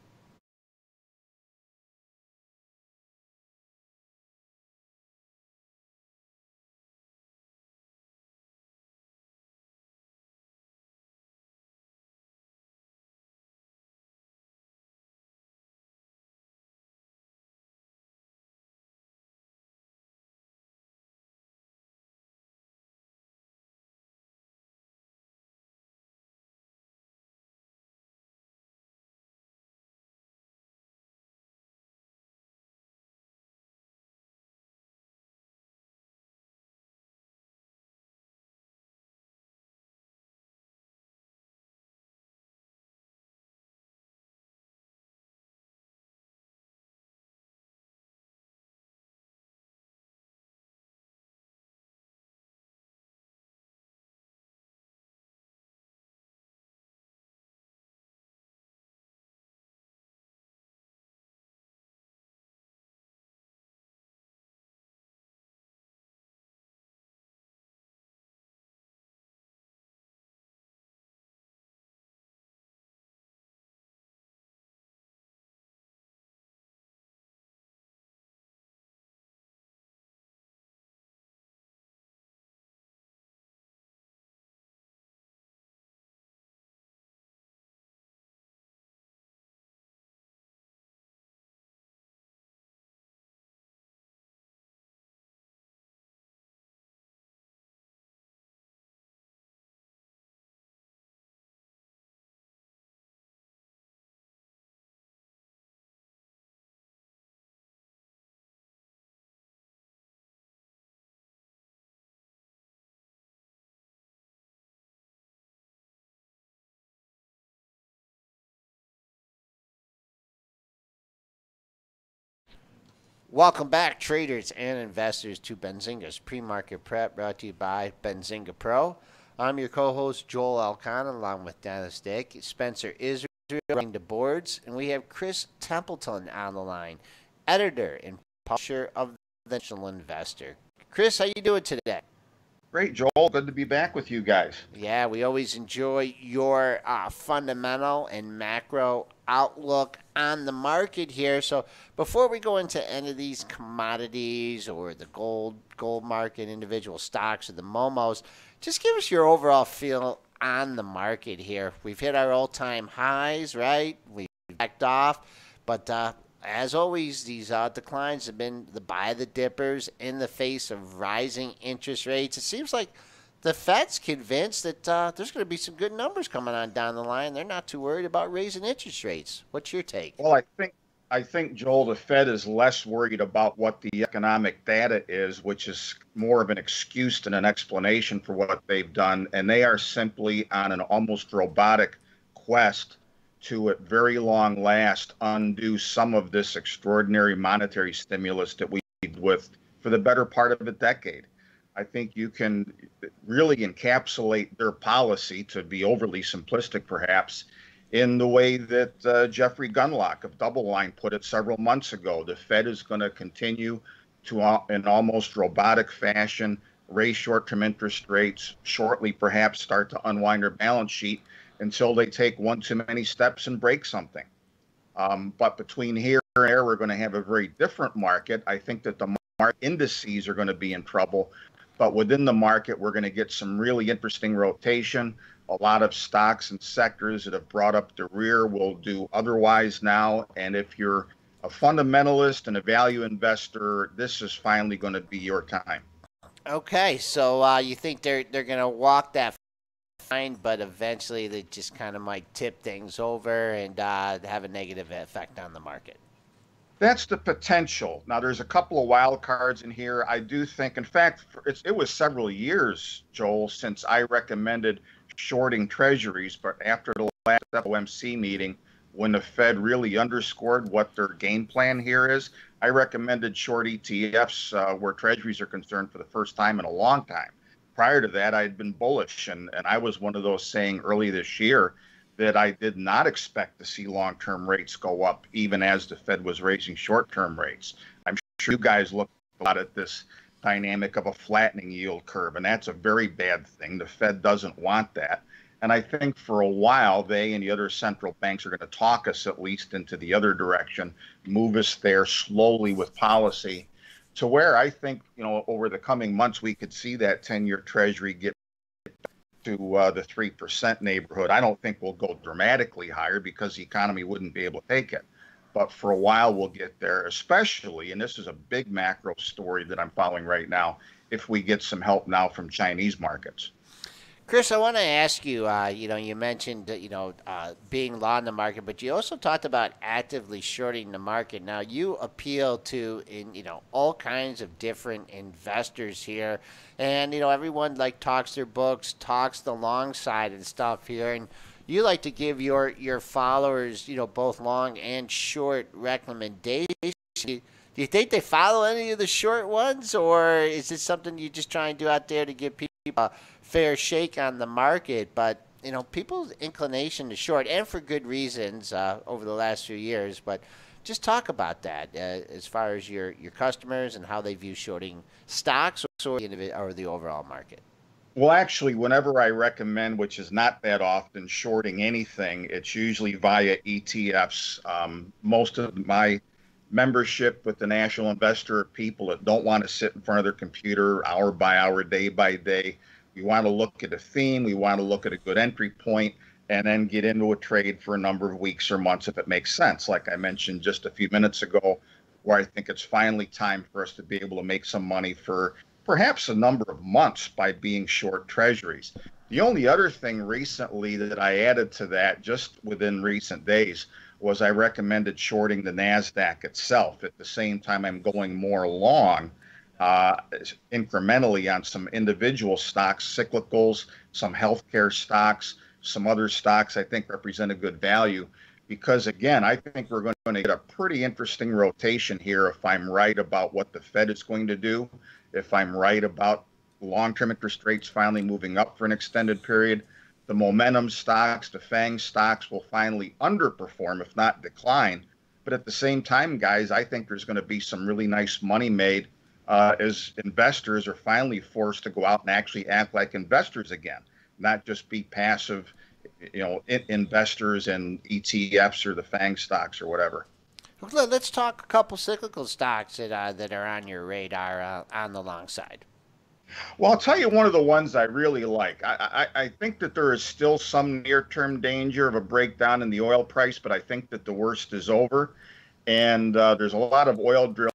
Welcome back, traders and investors, to Benzinga's Pre-Market Prep, brought to you by Benzinga Pro. I'm your co-host, Joel Elcon, along with Dennis Dick. Spencer Israel running the boards, and we have Chris Templeton on the line, editor and publisher of the National Investor. Chris, how you doing today? Great, Joel. Good to be back with you guys. Yeah, we always enjoy your fundamental and macro outlook on the market here. So before we go into any of these commodities or the gold market, individual stocks, or the momos, just give us your overall feel on the market here. We've hit our all-time highs, right? We've backed off, but as always, these declines have been the buy the dippers in the face of rising interest rates. It seems like the Fed's convinced that there's going to be some good numbers coming on down the line. They're not too worried about raising interest rates. What's your take? Well, I think Joel, the Fed is less worried about what the economic data is, which is more of an excuse than an explanation for what they've done, and they are simply on an almost robotic quest to, at very long last, undo some of this extraordinary monetary stimulus that we've with for the better part of a decade. I think you can really encapsulate their policy, to be overly simplistic perhaps, in the way that Jeffrey Gundlach of Double Line put it several months ago. The Fed is going to continue to, in almost robotic fashion, raise short-term interest rates, shortly perhaps start to unwind their balance sheet until they take one too many steps and break something. But between here and there, we're going to have a very different market. I think that the market indices are going to be in trouble. But within the market, we're going to get some really interesting rotation. A lot of stocks and sectors that have brought up the rear will do otherwise now. And if you're a fundamentalist and a value investor, this is finally going to be your time. Okay, so you think they're going to walk that fine, but eventually they just kind of might tip things over and have a negative effect on the market. That's the potential. Now, there's a couple of wild cards in here. I do think, in fact, it was several years, Joel, since I recommended shorting treasuries. But after the last FOMC meeting, when the Fed really underscored what their game plan here is, I recommended short ETFs where treasuries are concerned for the first time in a long time. Prior to that, I'd been bullish, and I was one of those saying early this year that I did not expect to see long-term rates go up, even as the Fed was raising short-term rates. I'm sure you guys look a lot at this dynamic of a flattening yield curve, and that's a very bad thing. The Fed doesn't want that. And I think for a while, they and the other central banks are going to talk us at least into the other direction, move us there slowly with policy to where I think, over the coming months, we could see that 10-year Treasury get to the 3% neighborhood. I don't think we'll go dramatically higher because the economy wouldn't be able to take it. But for a while, we'll get there, especially, and this is a big macro story that I'm following right now, if we get some help now from Chinese markets. Chris, I want to ask you, you mentioned, being long in the market, but you also talked about actively shorting the market. Now, you appeal to, all kinds of different investors here. And, everyone talks their books, talks the long side and stuff here. And you like to give your followers, both long and short recommendations. Do you think they follow any of the short ones, or is this something you just try and do out there to give people a fair shake on the market? But people's inclination to short, and for good reasons, over the last few years. But just talk about that as far as your customers and how they view shorting stocks or the overall market. Well, actually, whenever I recommend, which is not that often, shorting anything, it's usually via ETFs. Most of my membership with the National Investor are people that don't want to sit in front of their computer hour by hour, day by day. We want to look at a theme. We want to look at a good entry point and then get into a trade for a number of weeks or months if it makes sense. Like I mentioned just a few minutes ago, where I think it's finally time for us to be able to make some money for perhaps a number of months by being short treasuries. The only other thing recently that I added to that just within recent days was I recommended shorting the NASDAQ itself. At the same time, I'm going more long incrementally on some individual stocks, cyclicals, some healthcare stocks, some other stocks I think represent a good value. Because again, I think we're going to get a pretty interesting rotation here if I'm right about what the Fed is going to do, if I'm right about long-term interest rates finally moving up for an extended period. The momentum stocks, the FANG stocks will finally underperform, if not decline. But at the same time, guys, I think there's going to be some really nice money made as investors are finally forced to go out and actually act like investors again, not just be passive, investors in ETFs or the FANG stocks or whatever. Let's talk a couple cyclical stocks that are on your radar on the long side. Well, I'll tell you one of the ones I really like. I think that there is still some near-term danger of a breakdown in the oil price, but I think that the worst is over. And there's a lot of oil driller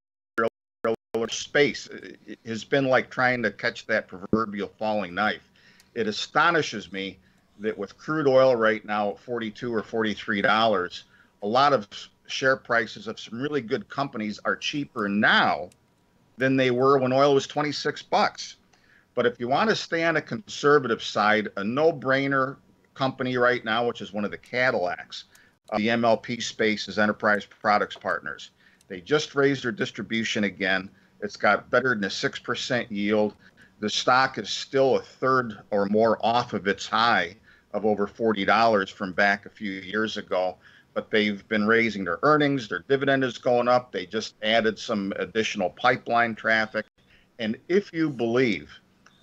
space. It has been like trying to catch that proverbial falling knife. It astonishes me that with crude oil right now at $42 or $43, a lot of share prices of some really good companies are cheaper now than they were when oil was 26 bucks. But if you want to stay on a conservative side, a no-brainer company right now, which is one of the Cadillacs, the MLP space, is Enterprise Products Partners. They just raised their distribution again. It's got better than a 6% yield. The stock is still a third or more off of its high of over $40 from back a few years ago. But they've been raising their earnings. Their dividend is going up. They just added some additional pipeline traffic. And if you believe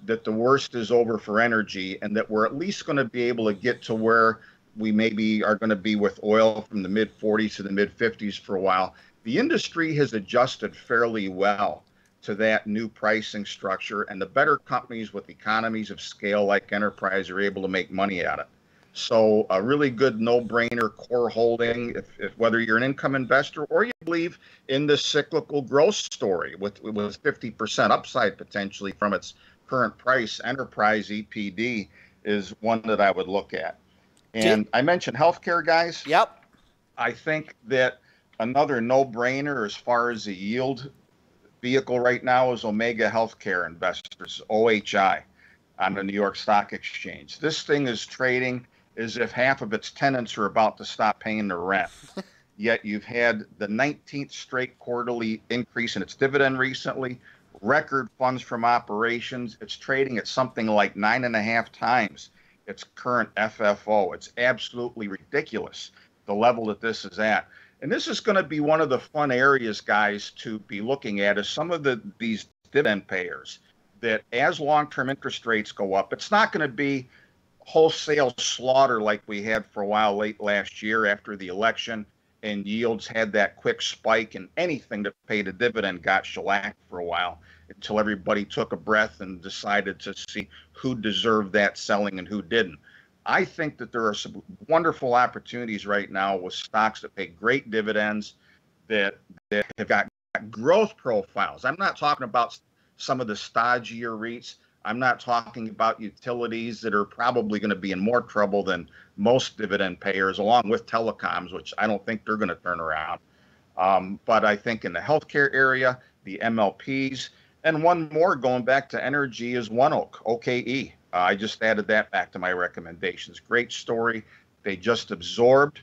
that the worst is over for energy and that we're at least going to be able to get to where we maybe are going to be with oil from the mid-40s to the mid-50s for a while, the industry has adjusted fairly well to that new pricing structure, and the better companies with economies of scale like Enterprise are able to make money at it. So a really good no-brainer core holding, if whether you're an income investor or you believe in the cyclical growth story with 50% upside potentially from its current price, Enterprise EPD is one that I would look at. And I mentioned healthcare, guys. Yep. I think that Another no-brainer as far as the yield vehicle right now is Omega Healthcare Investors, OHI, on the New York Stock Exchange. This thing is trading as if half of its tenants are about to stop paying their rent. Yet you've had the 19th straight quarterly increase in its dividend recently, record funds from operations. It's trading at something like 9.5 times its current FFO. It's absolutely ridiculous, the level that this is at. And this is going to be one of the fun areas, guys, to be looking at is some of these dividend payers that as long-term interest rates go up, it's not going to be wholesale slaughter like we had for a while late last year after the election and yields had that quick spike and anything that paid a dividend got shellacked for a while until everybody took a breath and decided to see who deserved that selling and who didn't. I think that there are some wonderful opportunities right now with stocks that pay great dividends that have got growth profiles. I'm not talking about some of the stodgier REITs. I'm not talking about utilities that are probably going to be in more trouble than most dividend payers, along with telecoms, which I don't think they're going to turn around. But I think in the healthcare area, the MLPs, and one more going back to energy is ONEOK, OKE. I just added that back to my recommendations. Great story. They just absorbed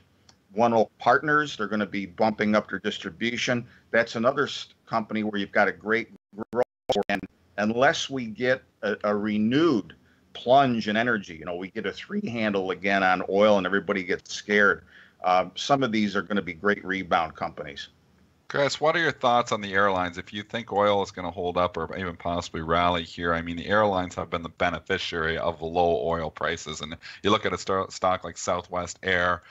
ONEOK Partners. They're going to be bumping up their distribution. That's another company where you've got a great growth. And unless we get a renewed plunge in energy, we get a 3 handle again on oil and everybody gets scared, some of these are going to be great rebound companies. Chris, what are your thoughts on the airlines? If you think oil is going to hold up or even possibly rally here, I mean, the airlines have been the beneficiary of the low oil prices. And you look at a stock like Southwest Air,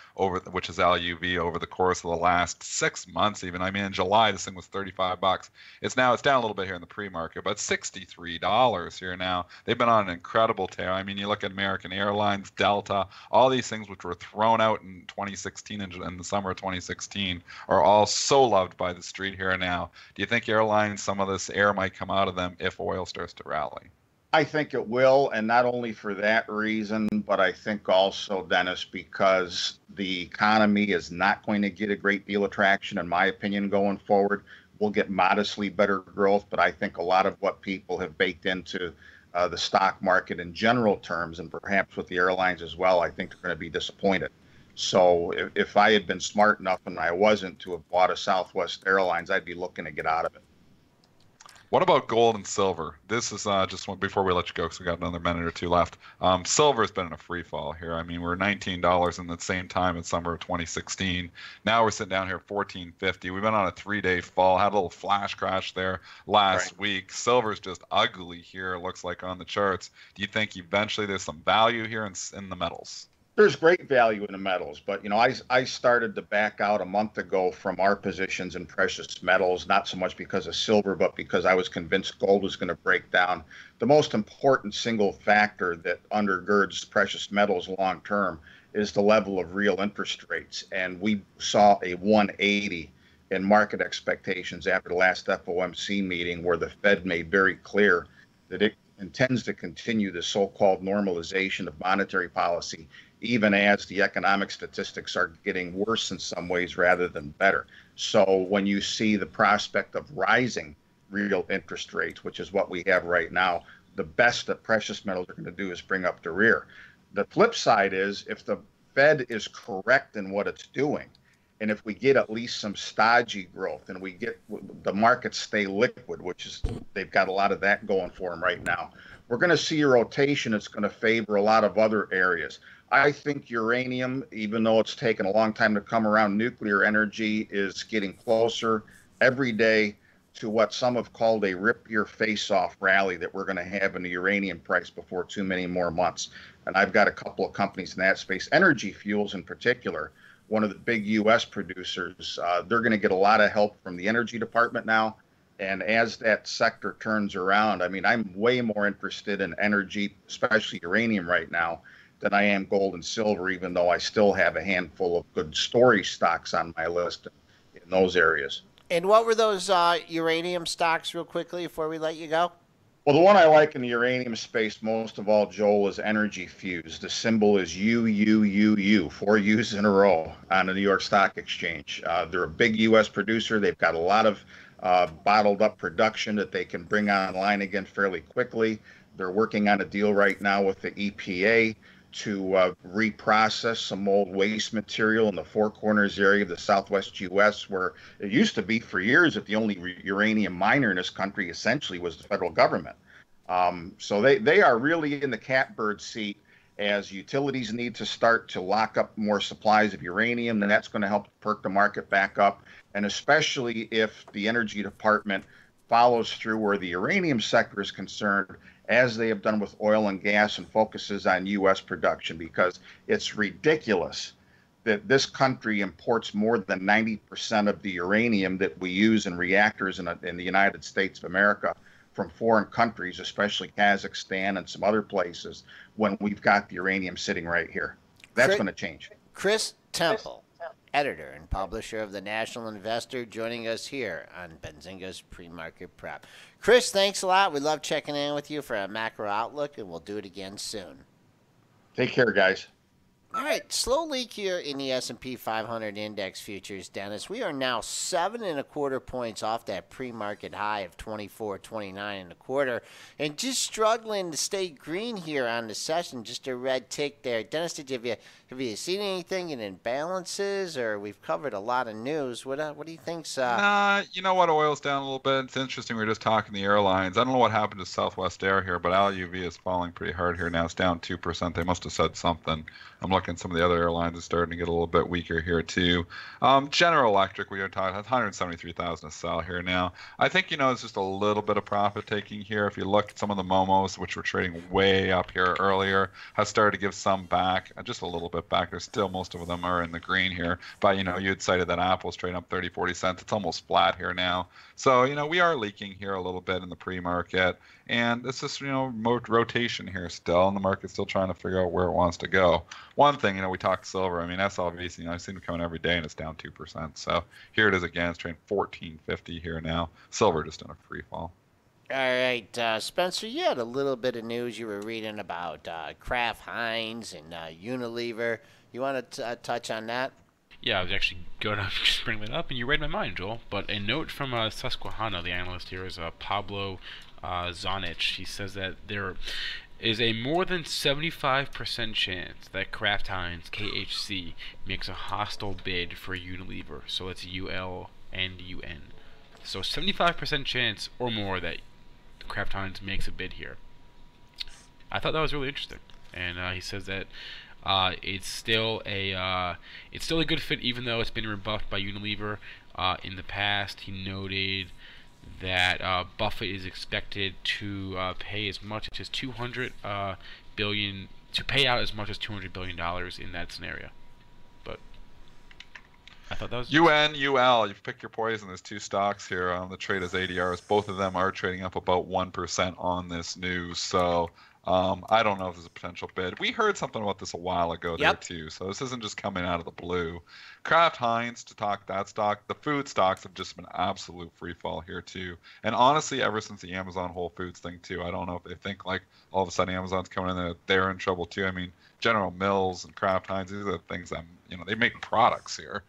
which is LUV, over the course of the last 6 months even. I mean, in July, this thing was $35. It's down a little bit here in the pre-market, but $63 here now. They've been on an incredible tear. I mean, you look at American Airlines, Delta, all these things which were thrown out in 2016 and in the summer of 2016 are all so loved by the street here and now. Do you think airlines, some of this air might come out of them if oil starts to rally? I think it will, and not only for that reason, but I think also, Dennis, because the economy is not going to get a great deal of traction, in my opinion, going forward. We'll get modestly better growth, but I think a lot of what people have baked into the stock market in general terms, and perhaps with the airlines as well, I think they're going to be disappointed. So if I had been smart enough, and I wasn't, to have bought a Southwest Airlines, I'd be looking to get out of it. What about gold and silver? This is just one, before we let you go, because we got another minute or two left. Silver's been in a free fall here. I mean, we're $19 in the same time in summer of 2016. Now we're sitting down here at $14.50. We've been on a 3-day fall, had a little flash crash there last week. Silver's just ugly here, it looks like, on the charts. Do you think eventually there's some value here in the metals? There's great value in the metals, but I started to back out a month ago from our positions in precious metals, not so much because of silver, but because I was convinced gold was going to break down. The most important single factor that undergirds precious metals long term is the level of real interest rates, and we saw a 180 in market expectations after the last FOMC meeting, where the Fed made very clear that it intends to continue the so-called normalization of monetary policy, even as the economic statistics are getting worse in some ways rather than better. So when you see the prospect of rising real interest rates, which is what we have right now, the best that precious metals are going to do is bring up the rear. The flip side is, if the Fed is correct in what it's doing, and if we get at least some stodgy growth and we get the markets stay liquid, which is, they've got a lot of that going for them right now, we're going to see a rotation that's going to favor a lot of other areas. I think uranium, even though it's taken a long time to come around, nuclear energy is getting closer every day to what some have called a rip your face off rally that we're going to have in the uranium price before too many more months. And I've got a couple of companies in that space, Energy Fuels in particular, one of the big U.S. producers. They're going to get a lot of help from the Energy Department now. And as that sector turns around, I mean, I'm way more interested in energy, especially uranium right now, than I am gold and silver, even though I still have a handful of good story stocks on my list in those areas. And what were those uranium stocks, real quickly, before we let you go? Well, the one I like in the uranium space most of all, Joel, is Energy Fuse. The symbol is UUUU, 4 U's in a row on the New York Stock Exchange. They're a big U.S. producer. They've got a lot of bottled up production that they can bring online again fairly quickly. They're working on a deal right now with the EPA to reprocess some old waste material in the Four Corners area of the Southwest U.S., where it used to be for years that the only uranium miner in this country essentially was the federal government. So they are really in the catbird seat as utilities need to start to lock up more supplies of uranium, and that's going to help perk the market back up. And especially if the Energy Department follows through where the uranium sector is concerned, as they have done with oil and gas, and focuses on U.S. production, because it's ridiculous that this country imports more than 90% of the uranium that we use in reactors in the United States of America from foreign countries, especially Kazakhstan and some other places, when we've got the uranium sitting right here. That's going to change. Chris Temple, editor and publisher of the National Investor, joining us here on Benzinga's Pre-Market Prep. Chris, thanks a lot. We love checking in with you for a macro outlook, and we'll do it again soon. Take care, guys. All right, slow leak here in the S&P 500 index futures, Dennis. We are now 7.25 points off that pre-market high of 24.29 and just struggling to stay green here on the session. Just a red tick there, Dennis. Have you seen anything in imbalances, or we've covered a lot of news? What do you think's? Nah, you know what? Oil's down a little bit. It's interesting. We were just talking the airlines. I don't know what happened to Southwest Air here, but LUV is falling pretty hard here now. It's down 2%. They must have said something. I'm looking at some of the other airlines are starting to get a little bit weaker here too. General Electric, we are talking 173,000 to sell here now. I think, it's just a little bit of profit taking here. If you look at some of the Momos, which were trading way up here earlier, have started to give some back, just a little bit back. There's still, most of them are in the green here. But, you had cited that Apple's trading up 30, 40 cents. It's almost flat here now. So, we are leaking here a little bit in the pre-market. And it's just, rotation here still, and the market's still trying to figure out where it wants to go. One thing, we talked silver. I mean, SLV, I see them coming every day, and it's down 2%. So here it is again. It's trading 14.50 here now. Silver just in a free fall. All right, Spencer, you had a little bit of news you were reading about Kraft Heinz and Unilever. You want to touch on that? Yeah, I was actually going to bring that up, and you read my mind, Joel. But a note from Susquehanna, the analyst here, is Pablo Zonich. He says that there is a more than 75% chance that Kraft Heinz, KHC, makes a hostile bid for Unilever. So it's UL and UN. So 75% chance or more that Kraft Heinz makes a bid here. I thought that was really interesting. And he says that it's still a good fit, even though it's been rebuffed by Unilever in the past. He noted that Buffett is expected to pay as much as $200 billion to pay out as much as $200 billion in that scenario. But I thought that was UNUL. You've picked your poison. There's two stocks here on the trade as ADRs. Both of them are trading up about 1% on this news. So I don't know if there's a potential bid. We heard something about this a while ago there too. So this isn't just coming out of the blue. Kraft Heinz, to talk that stock, the food stocks have just been absolute free fall here too. And honestly, ever since the Amazon Whole Foods thing too, I don't know if they think like all of a sudden Amazon's coming in there, they're in trouble too. I mean, General Mills and Kraft Heinz, these are the things that, they make products here.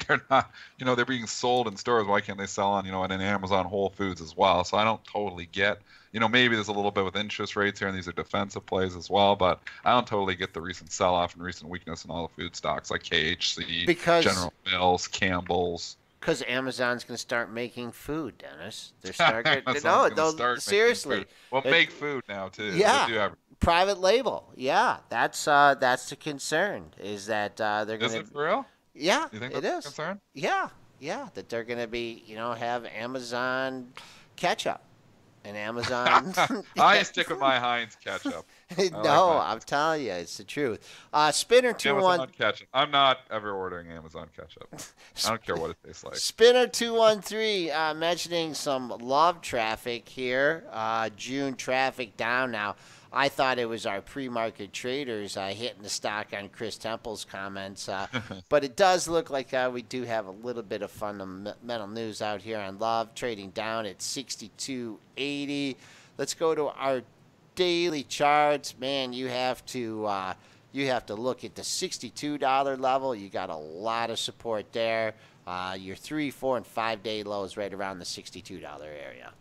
They're not, they're being sold in stores. Why can't they sell on, on an Amazon Whole Foods as well? So I don't totally get, maybe there's a little bit with interest rates here, and these are defensive plays as well, but I don't totally get the recent sell-off and recent weakness in all the food stocks like KHC, General Mills, Campbell's. Because Amazon's going to start making food, Dennis. They're starting. Seriously. Well, make food now too. Yeah. Private label. Yeah, that's the concern. Is that they're going to? Is it for real? Yeah, you think it that's is. A concern? Yeah, that they're going to be, have Amazon ketchup and Amazon. I stick with my Heinz ketchup. I'm telling you, it's the truth. Spinner 2-1 ketchup. I'm not ever ordering Amazon ketchup. I don't care what it tastes like. Spinner 213 mentioning some love traffic here. June traffic down now. I thought it was our pre-market traders hitting the stock on Chris Temple's comments. But it does look like we do have a little bit of fundamental news out here on Love, trading down at 62.80. Let's go to our daily charts. Man, you have to look at the $62 level. You got a lot of support there. Your 3, 4, and 5-day lows right around the $62 area.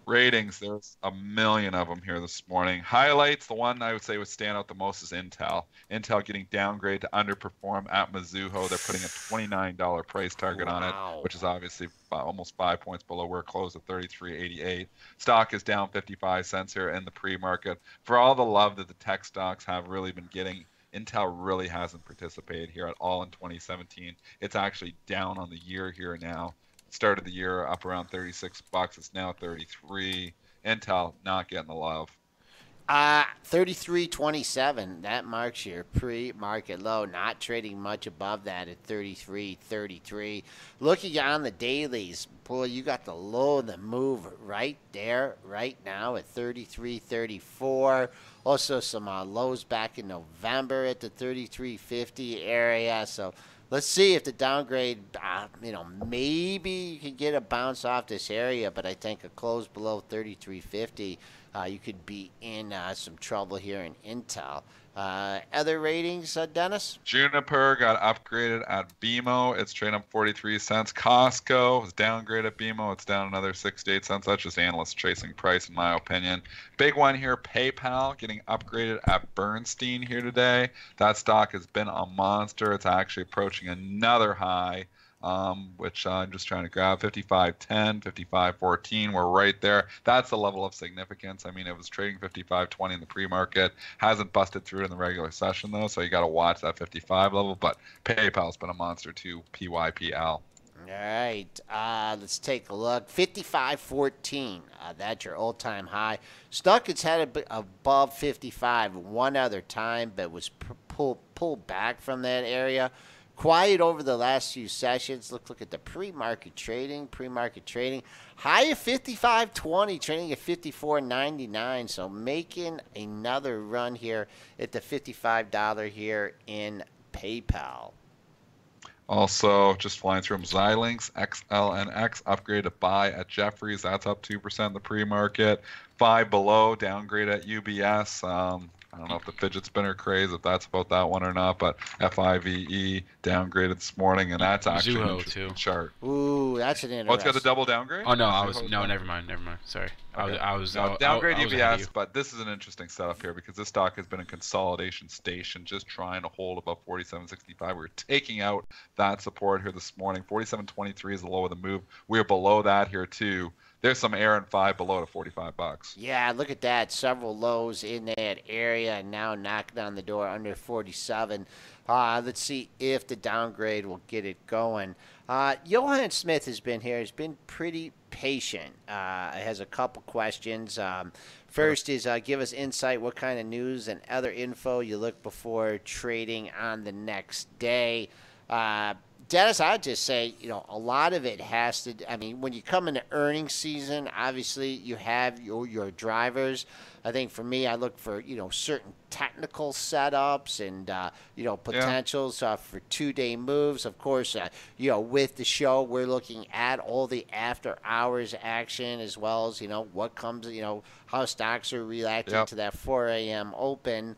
Ratings, there's a million of them here this morning. Highlights, the one I would say would stand out the most is Intel. Intel getting downgraded to underperform at Mizuho. They're putting a $29 price target on it, which is obviously almost 5 points below where it closed at 33.88. Stock is down 55 cents here in the pre-market. For all the love that the tech stocks have really been getting, Intel really hasn't participated here at all in 2017. It's actually down on the year here now. Started the year up around 36 bucks. It's now 33. Intel not getting the love. 33.27. That marks your pre-market low. Not trading much above that at 33.33. Looking on the dailies, boy, you got the low of the move right there, right now at 33.34. Also some lows back in November at the 33.50 area. So let's see if the downgrade, maybe you can get a bounce off this area, but I think a close below 33.50, you could be in some trouble here in Intel. Other ratings, Dennis? Juniper got upgraded at BMO. It's trading up 43 cents. Costco was downgraded at BMO. It's down another 68 cents. That's just analysts chasing price, in my opinion. Big one here, PayPal getting upgraded at Bernstein here today. That stock has been a monster. It's actually approaching another high, which I'm just trying to grab. 55.10, 55.14. We're right there. That's the level of significance. I mean, it was trading 55.20 in the pre-market. Hasn't busted through it in the regular session, though, so you got to watch that 55 level. But PayPal's been a monster, too. PYPL. All right, let's take a look. 55.14. That's your all-time high. Stock has had a bit above 55 one other time, but was pulled back from that area. Quiet over the last few sessions. Look at the pre-market trading. High of 55.20, trading at 54.99. So making another run here at the $55 here in PayPal. Also, just flying through them, Xilinx, XLNX, upgrade to buy at Jefferies. That's up 2% in the pre-market. 5 below, downgrade at UBS. I don't know if the fidget spinner craze, if that's about that one or not, but FIVE downgraded this morning, and that's actually an interesting chart. Ooh, that's an interesting. Oh, it's got the double downgrade? Oh, no, never mind. Sorry. Okay. I was downgrade UBS, but this is an interesting setup here because this stock has been in consolidation station, just trying to hold above 47.65. We're taking out that support here this morning. 47.23 is the low of the move. We're below that here too. There's some air in 5 below to 45 bucks. Yeah, look at that. Several lows in that area, and now knocking on the door under 47. Let's see if the downgrade will get it going. Johan Smith has been here. He's been pretty patient. Has a couple questions. First is give us insight what kind of news and other info you look before trading on the next day. Dennis, I'd just say, a lot of it has to, when you come into earnings season, obviously you have your drivers. I think for me, I look for, certain technical setups and, potentials for 2-day moves. Of course, with the show, we're looking at all the after hours action as well as, what comes, how stocks are reacting to that 4 a.m. open.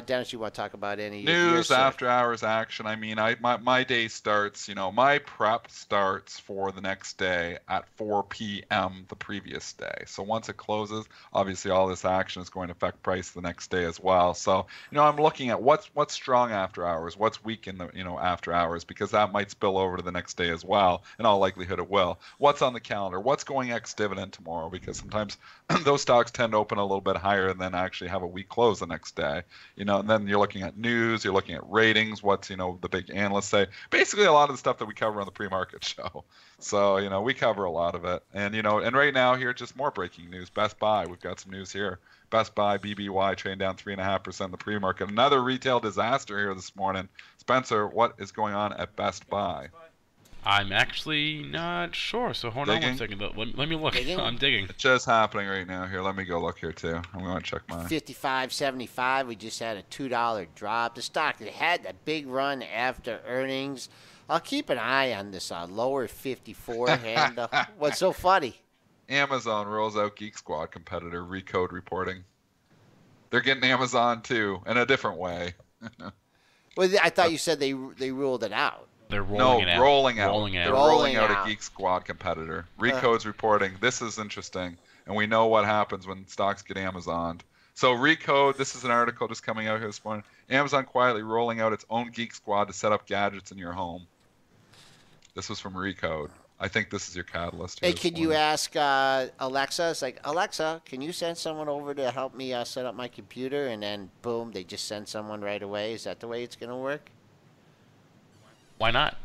Dennis, you want to talk about any news, after hours action? My day starts, my prep starts for the next day at 4 p.m. the previous day. So once it closes, obviously all this action is going to affect price the next day as well. So, I'm looking at what's strong after hours, what's weak in the, after hours, because that might spill over to the next day as well. In all likelihood, it will. What's on the calendar? What's going ex-dividend tomorrow? Because sometimes those stocks tend to open a little bit higher and then actually have a weak close the next day. And then you're looking at news, you're looking at ratings, what's, the big analysts say. Basically, a lot of the stuff that we cover on the pre-market show. So, we cover a lot of it. And, and right now here, just more breaking news. Best Buy, we've got some news here. Best Buy, BBY, trading down 3.5% in the pre-market. Another retail disaster here this morning. Spencer, what is going on at Best Buy? I'm actually not sure, so hold on one second. Let me look. I'm digging. It's just happening right now here. Let me go look here, too. I'm going to check mine. 55.75. We just had a $2 drop. The stock that had that big run after earnings. I'll keep an eye on this lower 54 handle. What's so funny? Amazon rolls out Geek Squad competitor Recode reporting. They're getting Amazon too, in a different way. Well, I thought you said they ruled it out. They're rolling it out. Rolling out. Rolling They're out. rolling Rolling out out. a Geek Squad competitor. Recode's reporting, this is interesting, and we know what happens when stocks get Amazoned. So Recode, this is an article just coming out here this morning. Amazon quietly rolling out its own Geek Squad to set up gadgets in your home. This was from Recode. I think this is your catalyst here. Hey, could you ask Alexa? It's like, Alexa, can you send someone over to help me set up my computer? And then, boom, they just send someone right away. Is that the way it's going to work? Why not?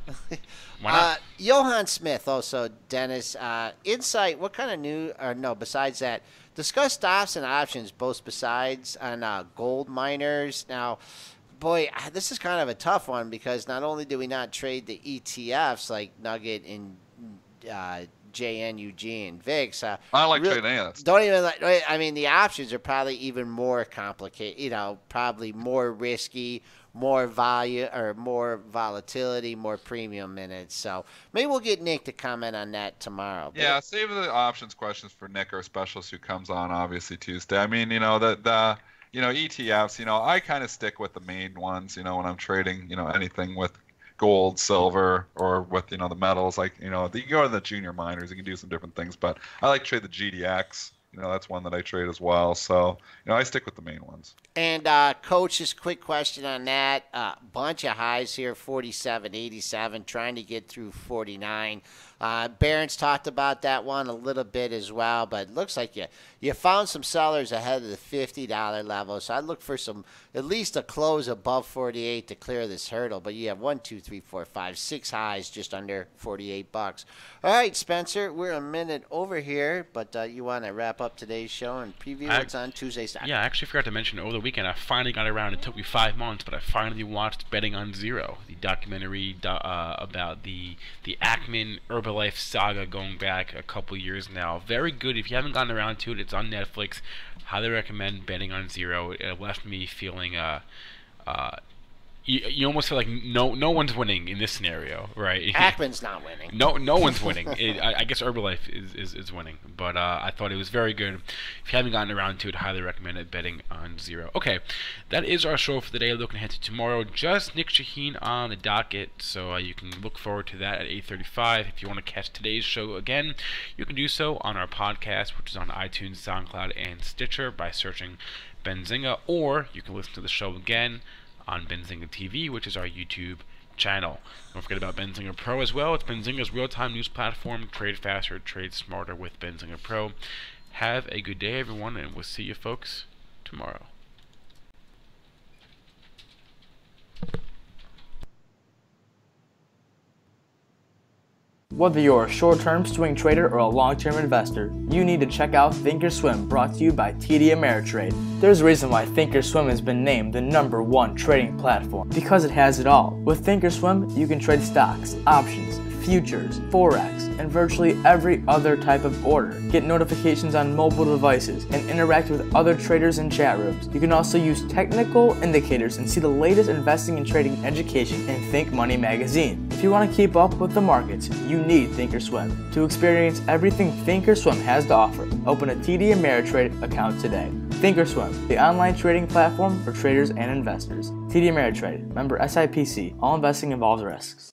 Why not? Johann Smith, also, Dennis. Insight, what kind of besides that, discuss stocks and options, both besides on gold miners. Now, boy, this is kind of a tough one because not only do we not trade the ETFs like Nugget and JNUG and VIX. I don't like trading any of that stuff. Don't even like. I mean, the options are probably even more complicated. You know, probably more risky, more value or more volatility, more premium in it. So maybe we'll get Nick to comment on that tomorrow. But Yeah, save the options questions for Nick, our specialist who comes on obviously Tuesday. I mean, you know, the ETFs, you know, I kind of stick with the main ones, you know, when I'm trading, you know, anything with gold, silver, or with, you know, the metals, like, you know, you go to the junior miners, you can do some different things, but I like to trade the GDX. You know, that's one that I trade as well. So, you know, I stick with the main ones. And Coach, just quick question on that. Bunch of highs here, 47, 87, trying to get through 49. Barron's talked about that one a little bit as well, but it looks like you found some sellers ahead of the $50 level. So I'd look for at least a close above 48 to clear this hurdle. But you have 1, 2, 3, 4, 5, 6 highs just under $48. All right, Spencer, we're a minute over here, but you want to wrap up today's show and preview what's on Tuesday's stock? Yeah, I actually forgot to mention over the weekend, I finally got around. It took me 5 months, but I finally watched Betting on Zero, the documentary about the Ackman Herbalife saga going back a couple years now. Very good. If you haven't gotten around to it, it's on Netflix. Highly recommend Betting on Zero. It left me feeling you almost feel like no one's winning in this scenario, right? Ackman's not winning. No one's winning. I guess Herbalife is winning, but I thought it was very good. If you haven't gotten around to it, highly recommend it. Betting on Zero. Okay, that is our show for the day. Looking ahead to tomorrow, just Nick Shaheen on the docket, so you can look forward to that at 8:35. If you want to catch today's show again, you can do so on our podcast, which is on iTunes, SoundCloud, and Stitcher by searching Benzinga, or you can listen to the show again on Benzinga TV, which is our YouTube channel. Don't forget about Benzinga Pro as well. It's Benzinga's real-time news platform. Trade faster, trade smarter with Benzinga Pro. Have a good day, everyone, and we'll see you folks tomorrow. Whether you're a short-term swing trader or a long-term investor, you need to check out Thinkorswim, brought to you by TD Ameritrade. There's a reason why Thinkorswim has been named the #1 trading platform, because it has it all. With Thinkorswim, you can trade stocks, options, futures, forex, and virtually every other type of order. Get notifications on mobile devices and interact with other traders in chat rooms. You can also use technical indicators and see the latest investing and trading education in Think Money magazine. If you want to keep up with the markets, you need Thinkorswim. To experience everything Thinkorswim has to offer, open a TD Ameritrade account today. Thinkorswim, the online trading platform for traders and investors. TD Ameritrade, member SIPC. All investing involves risks.